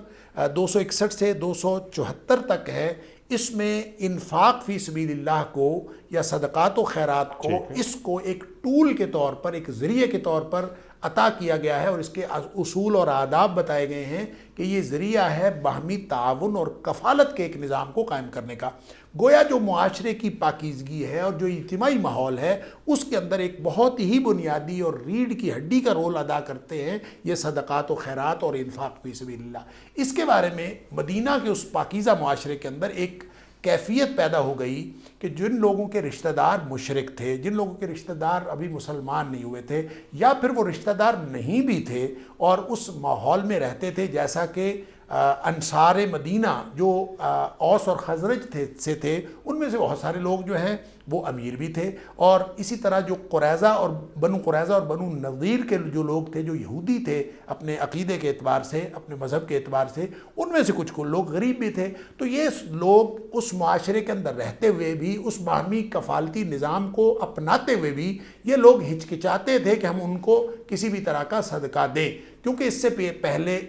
261 سے 274 تک ہے، اس میں انفاق فی سبیل اللہ کو یا صدقات و خیرات کو اس کو ایک ٹول کے طور پر، ایک ذریعے کے طور پر عطا کیا گیا ہے. اور اس کے اصول اور آداب بتائے گئے ہیں کہ یہ ذریعہ ہے باہمی تعاون اور کفالت کے ایک نظام کو قائم کرنے کا. گویا جو معاشرے کی پاکیزگی ہے اور جو اجتماعی ماحول ہے اس کے اندر ایک بہت ہی بنیادی اور ریڑھ کی ہڈی کا رول ادا کرتے ہیں یہ صدقات و خیرات اور انفاق فی سبیل اللہ. اس کے بارے میں مدینہ کے اس پاکیزہ معاشرے کے اندر ایک کیفیت پیدا ہو گئی کہ جن لوگوں کے رشتہ دار مشرک تھے، جن لوگوں کے رشتہ دار ابھی مسلمان نہیں ہوئے تھے، یا پھر وہ رشتہ دار نہیں بھی تھے اور اس ماحول میں رہتے تھے، جیسا کہ انصار مدینہ جو اوس اور خزرج سے تھے، ان میں سے بہت سارے لوگ جو ہیں وہ امیر بھی تھے. اور اسی طرح جو قریظہ اور بنو نضیر کے جو لوگ تھے، جو یہودی تھے اپنے عقیدے کے اعتبار سے، اپنے مذہب کے اعتبار سے، ان میں سے کچھ لوگ غریب بھی تھے. تو یہ لوگ اس معاشرے کے اندر رہتے ہوئے بھی، اس باہمی کفالتی نظام کو اپناتے ہوئے بھی یہ لوگ ہچکچاتے تھے کہ ہم ان کو کسی بھی طرح کا صدقہ دیں، کیونکہ اس سے پہلے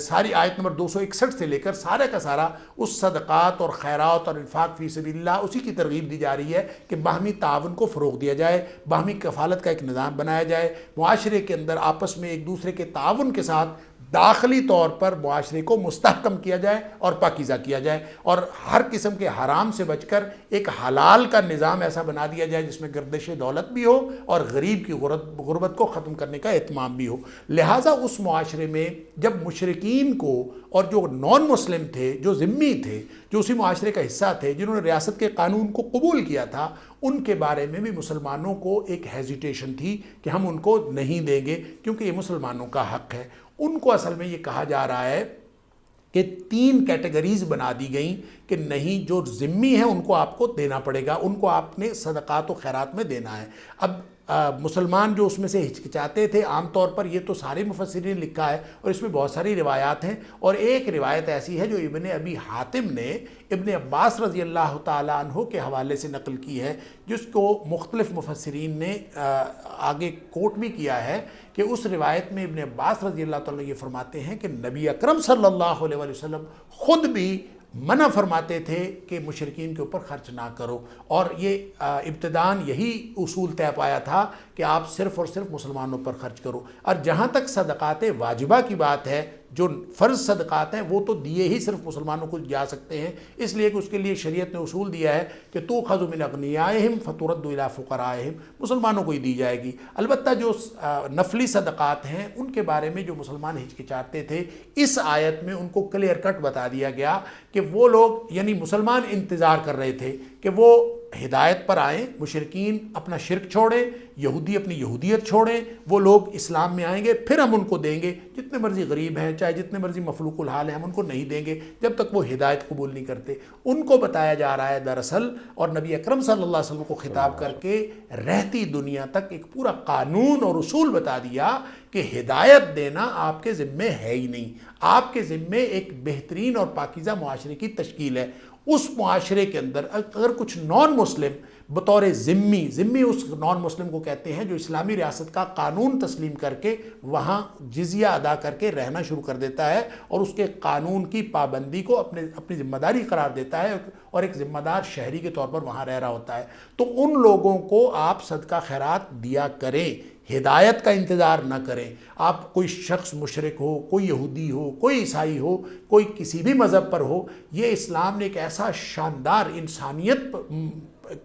ساری آیت نمبر 261 سے لے کر سارے کا سارا اس صدقات اور خیرات اور انفاق فی سبیل اللہ اسی کی ترغیب دی جا رہی ہے کہ باہمی تعاون کو فروغ دیا جائے، باہمی کفالت کا ایک نظام بنایا جائے، معاشرے کے اندر آپس میں ایک دوسرے کے تعاون کے ساتھ داخلی طور پر معاشرے کو مستحکم کیا جائے اور پاکیزہ کیا جائے، اور ہر قسم کے حرام سے بچ کر ایک حلال کا نظام ایسا بنا دیا جائے جس میں گردش دولت بھی ہو اور غریب کی غربت کو ختم کرنے کا اہتمام بھی ہو. لہٰذا اس معاشرے میں جب مشرکین کو اور جو نان مسلم تھے، جو ذمی تھے، جو اسی معاشرے کا حصہ تھے، جنہوں نے ریاست کے قانون کو قبول کیا تھا، ان کے بارے میں بھی مسلمانوں کو ایک ہیزیٹیشن تھی کہ ہم ان کو نہیں دیں گے کیونکہ یہ مسلمانوں کا حق ہے. ان کو اصل میں یہ کہا جا رہا ہے کہ 3 کیٹیگریز بنا دی گئیں کہ نہیں، جو ذمی ہیں ان کو آپ کو دینا پڑے گا، ان کو آپ نے صدقات و خیرات میں دینا ہے. اب مسلمان جو اس میں سے ہچکچاتے تھے، عام طور پر یہ تو سارے مفسرین نے لکھا ہے اور اس میں بہت ساری روایات ہیں، اور ایک روایت ایسی ہے جو ابن ابی حاتم نے ابن عباس رضی اللہ تعالیٰ عنہ کے حوالے سے نقل کی ہے، جس کو مختلف مفسرین نے آگے کوٹ بھی کیا ہے کہ اس روایت میں ابن عباس رضی اللہ تعالیٰ یہ فرماتے ہیں کہ نبی اکرم صلی اللہ علیہ وسلم خود بھی منع فرماتے تھے کہ مشرکین کے اوپر خرچ نہ کرو، اور یہ ابتداً یہی اصول طے پایا تھا کہ آپ صرف اور صرف مسلمانوں پر خرچ کرو. اور جہاں تک صدقات واجبہ کی بات ہے، جو فرض صدقات ہیں وہ تو دیے ہی صرف مسلمانوں کو جا سکتے ہیں، اس لیے کہ اس کے لیے شریعت نے اصول دیا ہے کہ تؤخذ من اغنیائہم فترد الی فقرائہم، مسلمانوں کو ہی دی جائے گی. البتہ جو نفلی صدقات ہیں ان کے بارے میں جو مسلمان ہچکچاتے تھے، اس آیت میں ان کو کلیئر کٹ بتا دیا گیا کہ وہ لوگ، یعنی مسلمان انتظار کر رہے تھے کہ وہ ہدایت پر آئیں، مشرکین اپنا شرک چھوڑیں، یہودی اپنی یہودیت چھوڑیں، وہ لوگ اسلام میں آئیں گے، پھر ہم ان کو دیں گے. جتنے مرضی غریب ہیں، چاہے جتنے مرضی مفلوق الحال ہیں، ہم ان کو نہیں دیں گے جب تک وہ ہدایت قبول نہیں کرتے. ان کو بتایا جا رہا ہے دراصل، اور نبی اکرم صلی اللہ علیہ وسلم کو خطاب کر کے رہتی دنیا تک ایک پورا قانون اور اصول بتا دیا کہ ہدایت دینا آپ کے ذمے ہے ہی نہیں، آپ کے ذمے ایک بہترین اور پاکیزہ معاشرے کی تشکیل ہے. اس معاشرے کے اندر اگر کچھ نان مسلم بطور ذمی اس نان مسلم کو کہتے ہیں جو اسلامی ریاست کا قانون تسلیم کر کے وہاں جزیہ ادا کر کے رہنا شروع کر دیتا ہے اور اس کے قانون کی پابندی کو اپنی ذمہ داری قرار دیتا ہے اور ایک ذمہ دار شہری کے طور پر وہاں رہ رہا ہوتا ہے، تو ان لوگوں کو آپ صدقہ خیرات دیا کریں. ہدایت کا انتظار نہ کریں. آپ کوئی شخص مشرک ہو، کوئی یہودی ہو، کوئی عیسائی ہو، کوئی کسی بھی مذہب پر ہو، یہ اسلام نے ایک ایسا شاندار انسانیت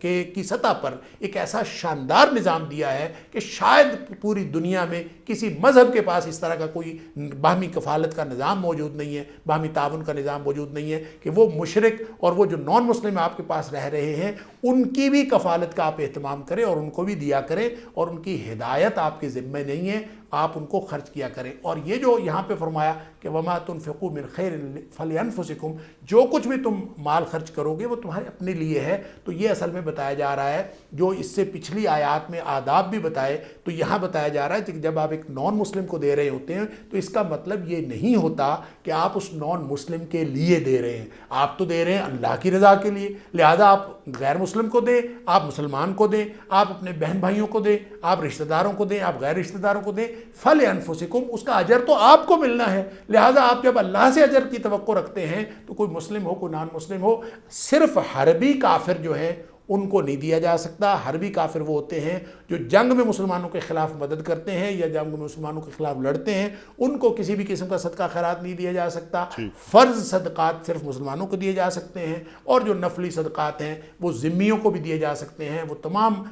کی سطح پر ایک ایسا شاندار نظام دیا ہے کہ شاید پوری دنیا میں کسی مذہب کے پاس اس طرح کا کوئی باہمی کفالت کا نظام موجود نہیں ہے، باہمی تعاون کا نظام موجود نہیں ہے کہ وہ مشرک اور وہ جو نان مسلم آپ کے پاس رہ رہے ہیں ان کی بھی کفالت کا آپ اہتمام کریں اور ان کو بھی دیا کریں، اور ان کی ہدایت آپ کے ذمہ نہیں ہے، آپ ان کو خرچ کیا کریں. اور یہ جو یہاں پہ فرمایا کہ وما تنفقوا من خیر فلانفسکم، جو کچھ بھی تم مال خرچ کرو گے وہ تمہارے اپنے لیے ہے، تو یہ اصل میں بتایا جا رہا ہے جو اس سے پچھلی آیات میں آداب بھی بتائے، تو یہاں بتایا جا رہا ہے کہ جب آپ ایک نان مسلم کو دے رہے ہوتے ہیں تو اس کا مطلب یہ نہیں ہوتا کہ آپ اس نان مسلم کے لیے دے رہے ہیں، آپ تو دے رہے ہیں اللہ کی رضا کے لیے. لہذا آپ غیر مسلم کو دیں، آپ مسلمان کو دیں، آپ اپنے بہن بھائیوں کو دیں، آپ رشتہ داروں کو دیں، آپ غیر رشتہ داروں کو دیں. فَلِأَنفُسِكُمْ، اس کا اجر تو آپ کو ملنا ہے. لہذا آپ جب اللہ سے اجر کی توقع رکھتے ہیں تو کوئی مسلم ہو کوئی نان مسلم ہو، صرف حربی کافر جو ہے ان کو نہیں دیا جا سکتا. حربی کافر وہ ہوتے ہیں جو جنگ میں مسلمانوں کے خلاف مدد کرتے ہیں یا جنگ میں مسلمانوں کے خلاف لڑتے ہیں، ان کو کسی بھی قسم کا صدقہ خیرات نہیں دیا جا سکتا. فرض صدقات صرف مسلمانوں کو دیے جا سکتے ہیں، اور جو نفلی صدقات ہیں وہ ذمیوں کو بھی دیے جا سکتے ہیں. وہ تمام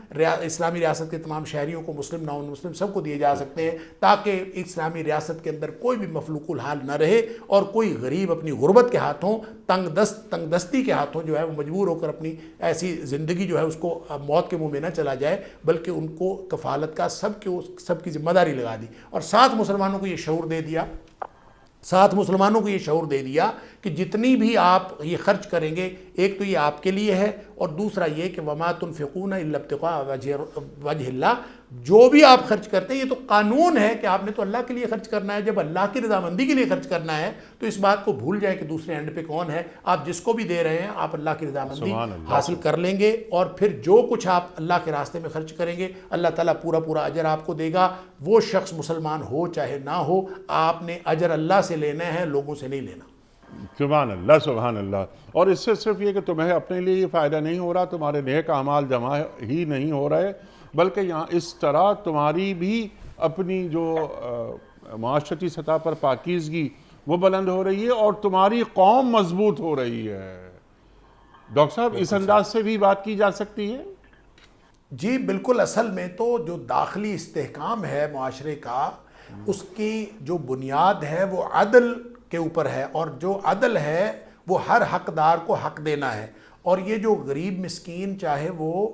اسلامی ریاست کے تمام شہریوں کو، مسلم نان مسلم سب کو دیے جا سکتے ہیں، تاکہ اسلامی ریاست کے اندر کوئی بھی مفلوق الحال نہ رہے اور کوئی غریب اپنی غربت کے ہاتھوں، تنگ دستی کے ہاتھوں جو ہے وہ مجبور ہو کر اپنی ایسی زندگی جو ہے اس کو موت کے منہ میں نہ چلا جائے، بلکہ ان کو کفالت کا سب کی ذمہ داری لگا دی. اور ساتھ مسلمانوں کو یہ شعور دے دیا کہ جتنی بھی آپ یہ خرچ کریں گے، ایک تو یہ آپ کے لیے ہے، اور دوسرا یہ کہ وما تنفقون الا ابتغاء وجہ اللہ، جو بھی آپ خرچ کرتے ہیں یہ تو قانون ہے کہ آپ نے تو اللہ کے لیے خرچ کرنا ہے. جب اللہ کی رضامندی کے لیے خرچ کرنا ہے تو اس بات کو بھول جائے کہ دوسرے اینڈ پہ کون ہے. آپ جس کو بھی دے رہے ہیں آپ اللہ کی رضامندی حاصل کر لیں گے، اور پھر جو کچھ آپ اللہ کے راستے میں خرچ کریں گے اللہ تعالیٰ پورا اجر آپ کو دے گا. وہ شخص مسلمان ہو چاہے نہ ہو، آپ نے اجر اللہ سے لینا ہے، لوگوں سے نہیں لینا. سبحان اللہ سبحان اللہ. اور اس سے صرف یہ کہ تمہیں اپنے لیے یہ فائدہ نہیں ہو رہا، تمہارے نیک اعمال جمع ہی نہیں ہو رہے، بلکہ یہاں اس طرح تمہاری بھی اپنی جو معاشرتی سطح پر پاکیزگی وہ بلند ہو رہی ہے، اور تمہاری قوم مضبوط ہو رہی ہے. ڈاکٹر صاحب اس انداز سے بھی بات کی جا سکتی ہے؟ جی بالکل. اصل میں تو جو داخلی استحکام ہے معاشرے کا، اس کی جو بنیاد ہے وہ عدل کے اوپر ہے، اور جو عدل ہے وہ ہر حقدار کو حق دینا ہے. اور یہ جو غریب مسکین، چاہے وہ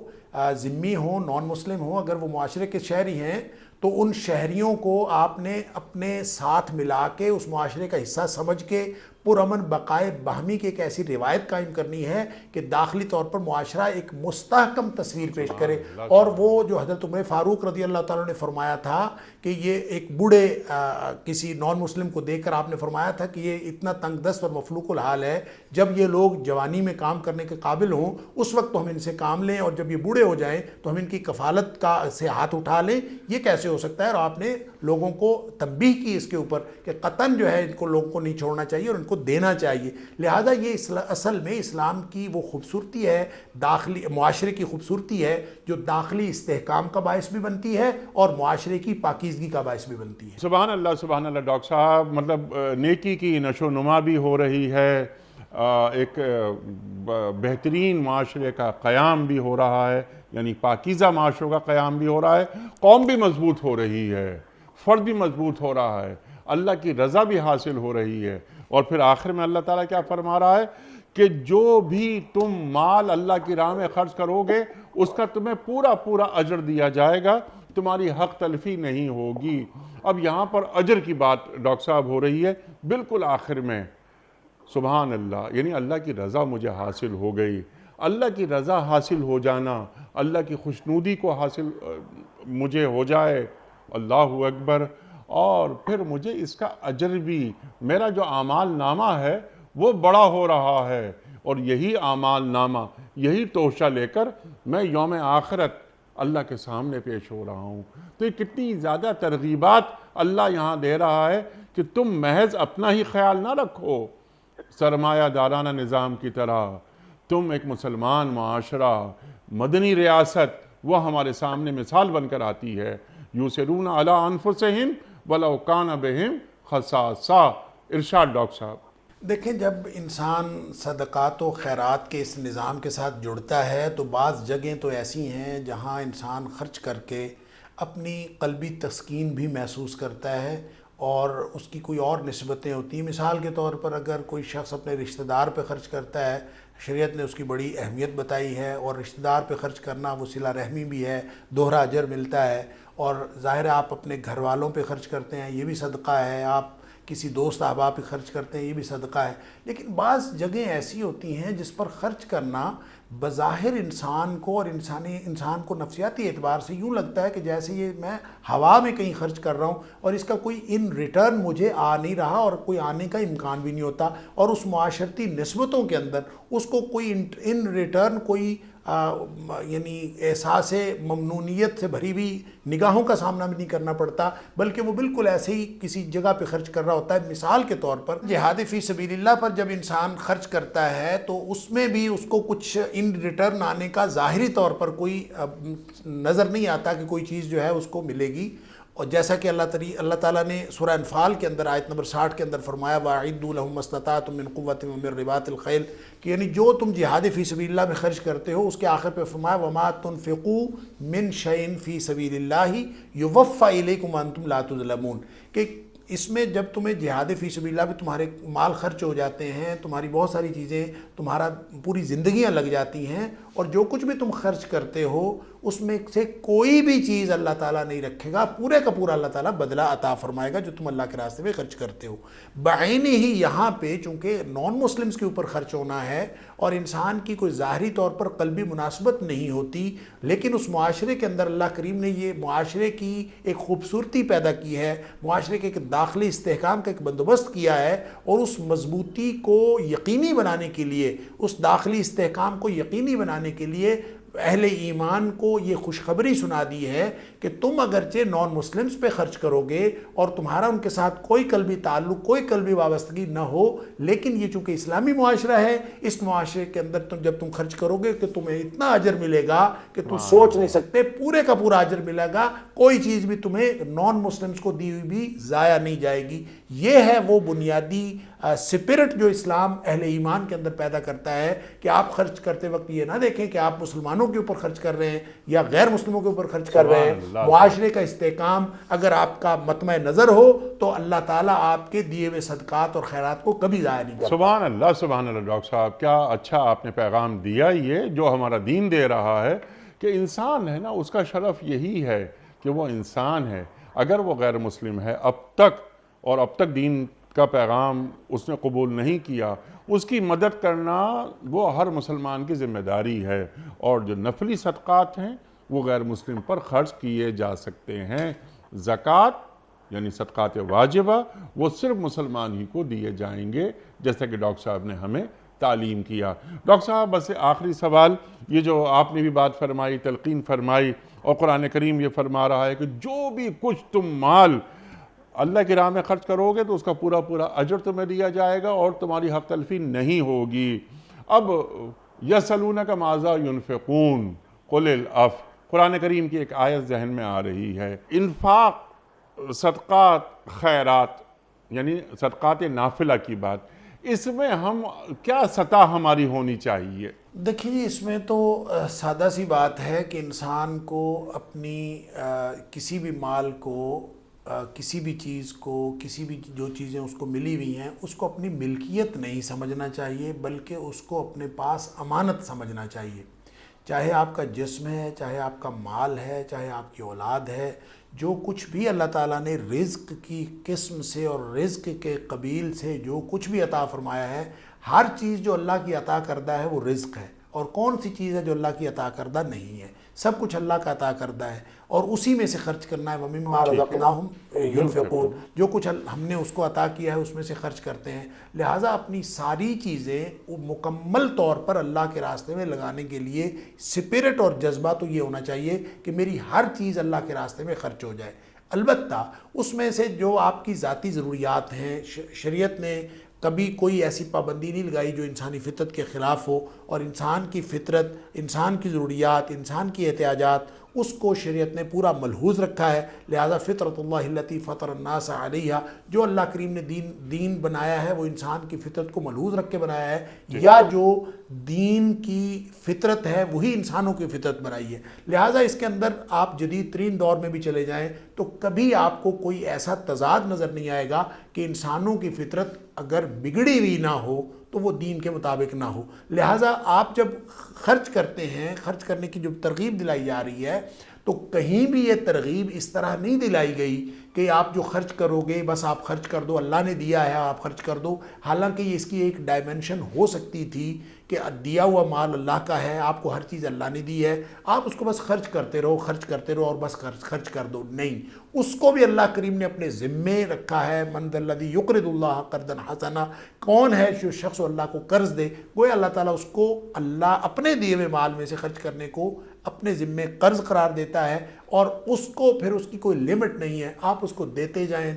ذمی ہوں نان مسلم ہوں، اگر وہ معاشرے کے شہری ہیں تو ان شہریوں کو آپ نے اپنے ساتھ ملا کے اس معاشرے کا حصہ سمجھ کے پرامن بقائے باہمی کی ایک ایسی روایت قائم کرنی ہے کہ داخلی طور پر معاشرہ ایک مستحکم تصویر پیش کرے. اور وہ جو حضرت عمر فاروق رضی اللہ تعالیٰ نے فرمایا تھا کہ یہ ایک بوڑھے کسی نان مسلم کو دیکھ کر آپ نے فرمایا تھا کہ یہ اتنا تنگ دست اور مفلوق الحال ہے، جب یہ لوگ جوانی میں کام کرنے کے قابل ہوں اس وقت تو ہم ان سے کام لیں، اور جب یہ بوڑھے ہو جائیں تو ہم ان کی کفالت سے ہاتھ اٹھا لیں. یہ کیسے ہو سکتا ہے؟ اور آپ نے لوگوں کو تنبیہ کی اس کے اوپر کہ قطعاً جو ہے ان کو لوگوں کو نہیں چھوڑنا چاہیے اور ان کو دینا چاہیے. لہذا یہ اصل میں اسلام کی وہ خوبصورتی ہے، داخلی معاشرے کی خوبصورتی ہے جو داخلی استحکام کا باعث بھی بنتی ہے اور معاشرے کی پاکیزگی کا باعث بھی بنتی ہے. سبحان اللہ سبحان اللہ. ڈاکٹر صاحب مطلب نیکی کی نشو و نما بھی ہو رہی ہے، ایک بہترین معاشرے کا قیام بھی ہو رہا ہے، یعنی پاکیزہ معاشروں کا قیام بھی ہو رہا ہے، قوم بھی مضبوط ہو رہی ہے، فرد بھی مضبوط ہو رہا ہے، اللہ کی رضا بھی حاصل ہو رہی ہے. اور پھر آخر میں اللہ تعالیٰ کیا فرما رہا ہے کہ جو بھی تم مال اللہ کی راہ میں خرچ کرو گے اس کا تمہیں پورا اجر دیا جائے گا، تمہاری حق تلفی نہیں ہوگی. اب یہاں پر اجر کی بات ڈاکٹر صاحب ہو رہی ہے بالکل آخر میں. سبحان اللہ، یعنی اللہ کی رضا مجھے حاصل ہو گئی. اللہ کی رضا حاصل ہو جانا، اللہ کی خوشنودی کو حاصل مجھے ہو جائے، اللہ اکبر. اور پھر مجھے اس کا اجر بھی، میرا جو اعمال نامہ ہے وہ بڑا ہو رہا ہے، اور یہی اعمال نامہ، یہی توشہ لے کر میں یوم آخرت اللہ کے سامنے پیش ہو رہا ہوں. تو یہ کتنی زیادہ ترغیبات اللہ یہاں دے رہا ہے کہ تم محض اپنا ہی خیال نہ رکھو سرمایہ دارانہ نظام کی طرح. تم ایک مسلمان معاشرہ، مدنی ریاست، وہ ہمارے سامنے مثال بن کر آتی ہے یوسرون علی انفسہم ولو کان بہم خصاصہ. ارشاد ڈاکٹر صاحب. دیکھیں، جب انسان صدقات و خیرات کے اس نظام کے ساتھ جڑتا ہے تو بعض جگہیں تو ایسی ہیں جہاں انسان خرچ کر کے اپنی قلبی تسکین بھی محسوس کرتا ہے اور اس کی کوئی اور نسبتیں ہوتی ہیں. مثال کے طور پر اگر کوئی شخص اپنے رشتہ دار پہ خرچ کرتا ہے، شریعت نے اس کی بڑی اہمیت بتائی ہے، اور رشتہ دار پہ خرچ کرنا وہ صلہ رحمی بھی ہے، دوہرا اجر ملتا ہے. اور ظاہر ہے آپ اپنے گھر والوں پہ خرچ کرتے ہیں، یہ بھی صدقہ ہے. آپ کسی دوست احباب پہ خرچ کرتے ہیں، یہ بھی صدقہ ہے. لیکن بعض جگہیں ایسی ہوتی ہیں جس پر خرچ کرنا بظاہر انسان کو اور انسان کو نفسیاتی اعتبار سے یوں لگتا ہے کہ جیسے یہ میں ہوا میں کہیں خرچ کر رہا ہوں اور اس کا کوئی ان ریٹرن مجھے آ نہیں رہا اور کوئی آنے کا امکان بھی نہیں ہوتا. اور اس معاشرتی نسبتوں کے اندر اس کو کوئی ان ریٹرن کوئی یعنی احساس ممنونیت سے بھری ہوئی نگاہوں کا سامنا بھی نہیں کرنا پڑتا، بلکہ وہ بالکل ایسے ہی کسی جگہ پہ خرچ کر رہا ہوتا ہے. مثال کے طور پر جہاد فی سبیل اللہ پر جب انسان خرچ کرتا ہے تو اس میں بھی اس کو کچھ ان ریٹرن آنے کا ظاہری طور پر کوئی نظر نہیں آتا کہ کوئی چیز جو ہے اس کو ملے گی. اور جیسا کہ اللہ تعالیٰ نے سورہ انفال کے اندر آیت نمبر 60 کے اندر فرمایا وَأَعِدُّوا لَهُم مَّا اسْتَطَعْتُم مِّن قُوَّةٍ وَمِن رِّبَاطِ الْخَيْلِ، کہ یعنی جو تم جہاد فی سبیل اللہ میں خرچ کرتے ہو اس کے آخر پہ فرمایا وَمَا تُنْفِقُوا مِن شَيْءٍ فِي سَبِيلِ اللَّهِ يُوَفَّى إِلَيْكُمْ وَأَنْتُمْ لَا تُظْلَمُونَ. کہ اس میں جب تمہیں جہاد فی سبیل اللہ میں تمہارے مال خرچ ہو جاتے ہیں، تمہاری بہت ساری چیزیں، تمہارا پوری زندگیاں لگ جاتی ہیں، اور جو کچھ بھی تم خرچ کرتے ہو اس میں سے کوئی بھی چیز اللہ تعالیٰ نہیں رکھے گا، پورے کا پورا اللہ تعالیٰ بدلہ عطا فرمائے گا جو تم اللہ کے راستے میں خرچ کرتے ہو. بعینی ہی یہاں پہ چونکہ نان مسلمز کے اوپر خرچ ہونا ہے اور انسان کی کوئی ظاہری طور پر قلبی مناسبت نہیں ہوتی، لیکن اس معاشرے کے اندر اللہ کریم نے یہ معاشرے کی ایک خوبصورتی پیدا کی ہے، معاشرے کے ایک داخلی استحکام کا ایک بندوبست کیا ہے، اور اس مضبوطی کو یقینی بنانے کے لیے، اس داخلی استحکام کو یقینی بنانے کے لیے اہل ایمان کو یہ خوشخبری سنا دی ہے کہ تم اگرچہ نان مسلمز پہ خرچ کرو گے اور تمہارا ان کے ساتھ کوئی قلبی تعلق، کوئی قلبی وابستگی نہ ہو، لیکن یہ چونکہ اسلامی معاشرہ ہے، اس معاشرے کے اندر جب تم خرچ کرو گے کہ تمہیں اتنا اجر ملے گا کہ تم سوچ نہیں سکتے، پورے کا پورا اجر ملے گا، کوئی چیز بھی تمہیں نان مسلمز کو دی ہوئی بھی ضائع نہیں جائے گی. یہ ہے وہ بنیادی سپرٹ جو اسلام اہل ایمان کے اندر پیدا کرتا ہے کہ آپ خرچ کرتے وقت یہ نہ دیکھیں کہ آپ مسلمانوں کے اوپر خرچ کر رہے ہیں یا غیر مسلموں کے اوپر خرچ کر رہے ہیں. معاشرے کا استحکام اگر آپ کا مطمع نظر ہو تو اللہ تعالیٰ آپ کے دیے ہوئے صدقات اور خیرات کو کبھی ضائع نہیں کرتا. سبحان اللہ، سبحان اللہ. ڈاکٹر صاحب کیا اچھا آپ نے پیغام دیا، یہ جو ہمارا دین دے رہا ہے کہ انسان ہے نا، اس کا شرف یہی ہے کہ وہ انسان ہے. اگر وہ غیر مسلم ہے اب تک دین کا پیغام اس نے قبول نہیں کیا، اس کی مدد کرنا وہ ہر مسلمان کی ذمہ داری ہے. اور جو نفلی صدقات ہیں وہ غیر مسلم پر خرچ کیے جا سکتے ہیں. زکوٰۃ یعنی صدقات واجبہ وہ صرف مسلمان ہی کو دیے جائیں گے، جیسا کہ ڈاکٹر صاحب نے ہمیں تعلیم کیا. ڈاکٹر صاحب بس آخری سوال، یہ جو آپ نے بھی بات فرمائی، تلقین فرمائی، اور قرآن کریم یہ فرما رہا ہے کہ جو بھی کچھ تم مال اللہ کی راہ میں خرچ کرو گے تو اس کا پورا پورا اجر تمہیں دیا جائے گا اور تمہاری حق تلفی نہیں ہوگی. اب یسألونک ماذا ینفقون قل العفو، قرآن کریم کی ایک آیت ذہن میں آ رہی ہے. انفاق، صدقات، خیرات یعنی صدقات نافلہ کی بات، اس میں ہم کیا سطح ہماری ہونی چاہیے؟ دیکھیے جی، اس میں تو سادہ سی بات ہے کہ انسان کو اپنی کسی بھی مال کو، کسی بھی چیز کو، کسی بھی جو چیزیں اس کو ملی ہوئی ہیں اس کو اپنی ملکیت نہیں سمجھنا چاہیے، بلکہ اس کو اپنے پاس امانت سمجھنا چاہیے. چاہے آپ کا جسم ہے، چاہے آپ کا مال ہے، چاہے آپ کی اولاد ہے، جو کچھ بھی اللہ تعالیٰ نے رزق کی قسم سے اور رزق کے قبیل سے جو کچھ بھی عطا فرمایا ہے، ہر چیز جو اللہ کی عطا کردہ ہے وہ رزق ہے. اور کون سی چیز ہے جو اللہ کی عطا کردہ نہیں ہے؟ سب کچھ اللہ کا عطا کردہ ہے اور اسی میں سے خرچ کرنا ہے. وَمِمَّا رَزَقْنَاهُمْ يُنْفِقُونَ، جو کچھ ہم نے اس کو عطا کیا ہے اس میں سے خرچ کرتے ہیں. لہٰذا اپنی ساری چیزیں مکمل طور پر اللہ کے راستے میں لگانے کے لیے سپرٹ اور جذبہ تو یہ ہونا چاہیے کہ میری ہر چیز اللہ کے راستے میں خرچ ہو جائے. البتہ اس میں سے جو آپ کی ذاتی ضروریات ہیں، شریعت نے کبھی کوئی ایسی پابندی نہیں لگائی جو انسانی فطرت کے خلاف ہو، اور انسان کی فطرت، انسان کی ضروریات، انسان کی احتیاجات، اس کو شریعت نے پورا ملحوظ رکھا ہے. لہذا فطرت اللہ التی فطر الناس علیہا، جو اللہ کریم نے دین بنایا ہے وہ انسان کی فطرت کو ملحوظ رکھ کے بنایا ہے، یا جو دین کی فطرت ہے وہی انسانوں کی فطرت بنائی ہے. لہٰذا اس کے اندر آپ جدید ترین دور میں بھی چلے جائیں تو کبھی آپ کو کوئی ایسا تضاد نظر نہیں آئے گا کہ انسانوں کی فطرت اگر بگڑی ہوئی نہ ہو تو وہ دین کے مطابق نہ ہو. لہٰذا آپ جب خرچ کرتے ہیں، خرچ کرنے کی جو ترغیب دلائی جا رہی ہے، تو کہیں بھی یہ ترغیب اس طرح نہیں دلائی گئی کہ آپ جو خرچ کرو گے بس آپ خرچ کر دو، اللہ نے دیا ہے آپ خرچ کر دو. حالانکہ یہ اس کی ایک ڈائمنشن ہو سکتی تھی کہ دیا ہوا مال اللہ کا ہے، آپ کو ہر چیز اللہ نے دی ہے، آپ اس کو بس خرچ کرتے رہو اور بس خرچ کر دو. نہیں، اس کو بھی اللہ کریم نے اپنے ذمے رکھا ہے. من ذا الذی یقرض اللہ قرضا حسنا، کون ہے جو شخص اللہ کو قرض دے، گویا اللہ تعالیٰ اس کو اللہ اپنے دیے ہوئے مال میں سے خرچ کرنے کو اپنے ذمے قرض قرار دیتا ہے، اور اس کو پھر اس کی کوئی لمٹ نہیں ہے. آپ اس کو دیتے جائیں.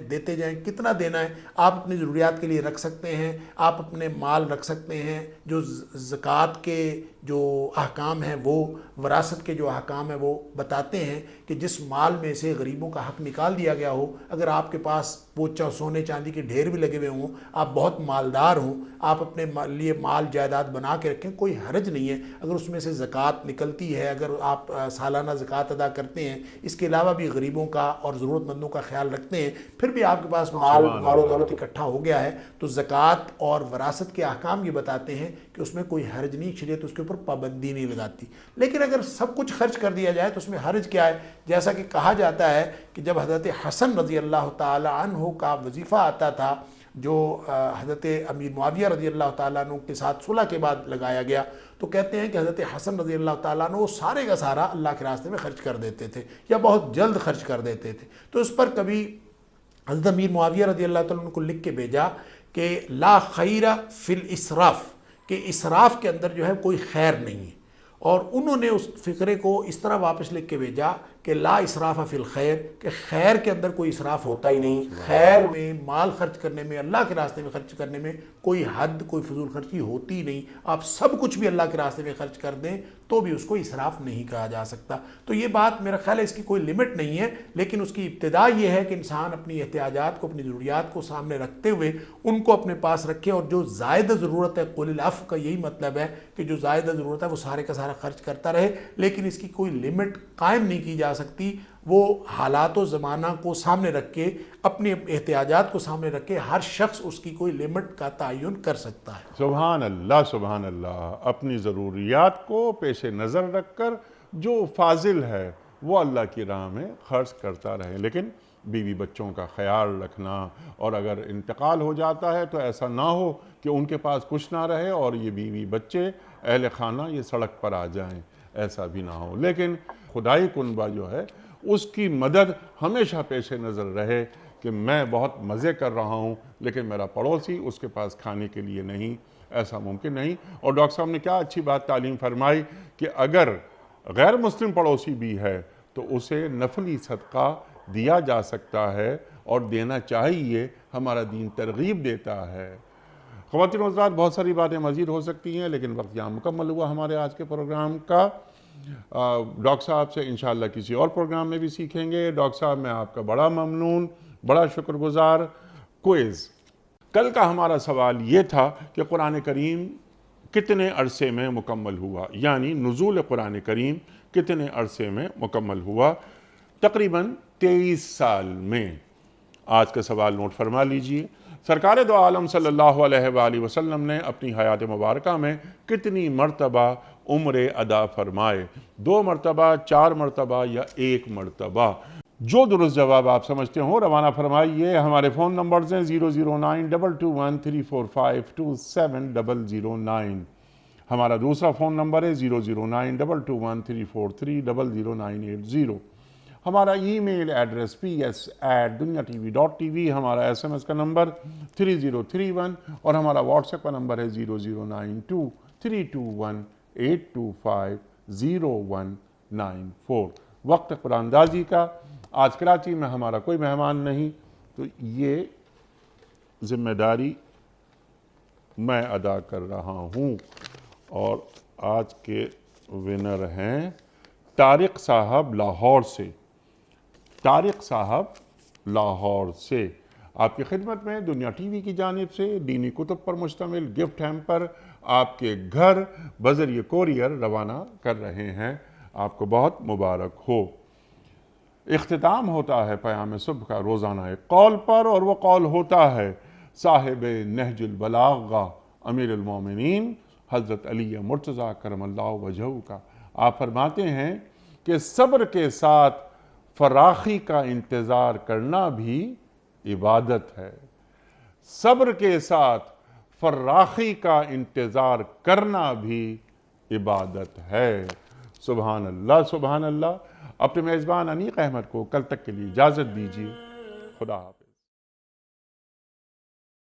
کتنا دینا ہے آپ اپنی ضروریات کے لیے رکھ سکتے ہیں، آپ اپنے مال رکھ سکتے ہیں. جو زکوٰۃ کے جو احکام ہیں، وہ وراثت کے جو احکام ہیں وہ بتاتے ہیں کہ جس مال میں سے غریبوں کا حق نکال دیا گیا ہو، اگر آپ کے پاس وہ سونے چاندی کے ڈھیر بھی لگے ہوئے ہوں، آپ بہت مالدار ہوں، آپ اپنے لیے مال جائیداد بنا کے رکھیں، کوئی حرج نہیں ہے اگر اس میں سے زکوٰۃ نکلتی ہے، اگر آپ سالانہ زکوٰۃ ادا کرتے ہیں، اس کے علاوہ بھی غریبوں کا اور ضرورت مندوں کا خیال رکھتے ہیں، پھر بھی آپ کے پاس مال و دولت اکٹھا ہو گیا ہے، تو زکوٰۃ اور وراثت کے احکام یہ بتاتے ہیں کہ اس میں کوئی حرج نہیں، شریعت اس کے اوپر پابندی نہیں لگاتی. لیکن اگر سب کچھ خرچ کر دیا جائے تو اس میں حرج کیا ہے؟ جیسا کہ کہا جاتا ہے کہ جب حضرت حسن رضی اللہ تعالی عنہ کا وظیفہ آتا تھا، جو حضرت امیر معاویہ رضی اللہ تعالیٰ عنہ کے ساتھ صلح کے بعد لگایا گیا، تو کہتے ہیں کہ حضرت حسن رضی اللہ تعالیٰ عنہ وہ سارے کا سارا اللہ کے راستے میں خرچ کر دیتے تھے یا بہت جلد خرچ کر دیتے تھے. تو اس پر کبھی حضرت امیر معاویہ رضی اللہ تعالیٰ عنہ کو لکھ کے بھیجا کہ لا خیر فی الاسراف، کہ اسراف کے اندر جو ہے کوئی خیر نہیں ہے. اور انہوں نے اس فقرے کو اس طرح واپس لکھ کے بھیجا کہ لا اسراف فی الخیر، کہ خیر کے اندر کوئی اسراف ہوتا ہی نہیں. خیر میں، مال خرچ کرنے میں، اللہ کے راستے میں خرچ کرنے میں کوئی حد، کوئی فضول خرچی ہوتی ہی نہیں. آپ سب کچھ بھی اللہ کے راستے میں خرچ کر دیں تو بھی اس کو اسراف نہیں کہا جا سکتا. تو یہ بات میرا خیال ہے اس کی کوئی لمٹ نہیں ہے، لیکن اس کی ابتدا یہ ہے کہ انسان اپنی احتیاجات کو، اپنی ضروریات کو سامنے رکھتے ہوئے ان کو اپنے پاس رکھے، اور جو زائدہ ضرورت ہے، قل العفو کا یہی مطلب ہے کہ جو زائدہ ضرورت ہے وہ سارے کا سارا خرچ کرتا رہے، لیکن اس کی کوئی لمٹ قائم نہیں کی جا سکتی. وہ حالات و زمانہ کو سامنے رکھ کے، اپنی احتیاجات کو سامنے رکھ کے ہر شخص اس کی کوئی لمٹ کا تعین کر سکتا ہے. سبحان اللہ، سبحان اللہ. اپنی ضروریات کو پیش نظر رکھ کر جو فاضل ہے وہ اللہ کی راہ میں خرچ کرتا رہے، لیکن بیوی بچوں کا خیال رکھنا، اور اگر انتقال ہو جاتا ہے تو ایسا نہ ہو کہ ان کے پاس کچھ نہ رہے اور یہ بیوی بچے، اہل خانہ یہ سڑک پر آ جائیں، ایسا بھی نہ ہو. لیکن خدائی کنبہ جو ہے اس کی مدد ہمیشہ پیش نظر رہے کہ میں بہت مزے کر رہا ہوں لیکن میرا پڑوسی، اس کے پاس کھانے کے لیے نہیں، ایسا ممکن نہیں. اور ڈاکٹر صاحب نے کیا اچھی بات تعلیم فرمائی کہ اگر غیر مسلم پڑوسی بھی ہے تو اسے نفلی صدقہ دیا جا سکتا ہے اور دینا چاہیے. ہمارا دین ترغیب دیتا ہے. خواتین و حضرات، بہت ساری باتیں مزید ہو سکتی ہیں لیکن وقت یہاں مکمل ہوا ہمارے آج کے پروگرام کا. ڈاکٹر صاحب سے انشاءاللہ کسی اور پروگرام میں بھی سیکھیں گے. ڈاکٹر صاحب میں آپ کا بڑا ممنون، بڑا شکر گزار. کوئز. کل کا ہمارا سوال یہ تھا کہ قرآن کریم کتنے عرصے میں مکمل ہوا، یعنی نزول قرآن کریم کتنے عرصے میں مکمل ہوا؟ تقریباً 23 سال میں. آج کا سوال نوٹ فرما لیجئے. سرکار دو عالم صلی اللہ علیہ وآلہ وسلم نے اپنی حیات مبارکہ میں کتنی مرتبہ عمرے ادا فرمائے؟ 2 مرتبہ، 4 مرتبہ یا 1 مرتبہ؟ جو درست جواب آپ سمجھتے ہوں روانہ فرمائیے. ہمارے فون نمبرز ہیں 00922134527 ہمارا دوسرا فون نمبر ہے 009221343000980. ہمارا ای میل ایڈریس ps@dunyatv.tv. ہمارا SMS کا نمبر 3031 اور ہمارا واٹس ایپ کا نمبر ہے 009232182500194. وقت قرآن اندازی کا. آج کراچی میں ہمارا کوئی مہمان نہیں تو یہ ذمہ داری میں ادا کر رہا ہوں. اور آج کے ونر ہیں طارق صاحب لاہور سے، طارق صاحب لاہور سے آپ کی خدمت میں دنیا ٹی وی کی جانب سے دینی کتب پر مشتمل گفٹ ہیمپر آپ کے گھر بذریعہ کوریئر روانہ کر رہے ہیں۔ آپ کو بہت مبارک ہو۔ اختتام ہوتا ہے پیام صبح کا روزانہ ایک قول پر، اور وہ قول ہوتا ہے صاحب نہج البلاغہ امیر المومنین حضرت علی مرتضیٰ کرم اللہ وجہہ کا۔ آپ فرماتے ہیں کہ صبر کے ساتھ فراخی کا انتظار کرنا بھی عبادت ہے، صبر کے ساتھ فراخی کا انتظار کرنا بھی عبادت ہے۔ سبحان اللہ سبحان اللہ۔ اپنے میزبان انیق احمد کو کل تک کے لیے اجازت دیجیے۔ خدا حافظ۔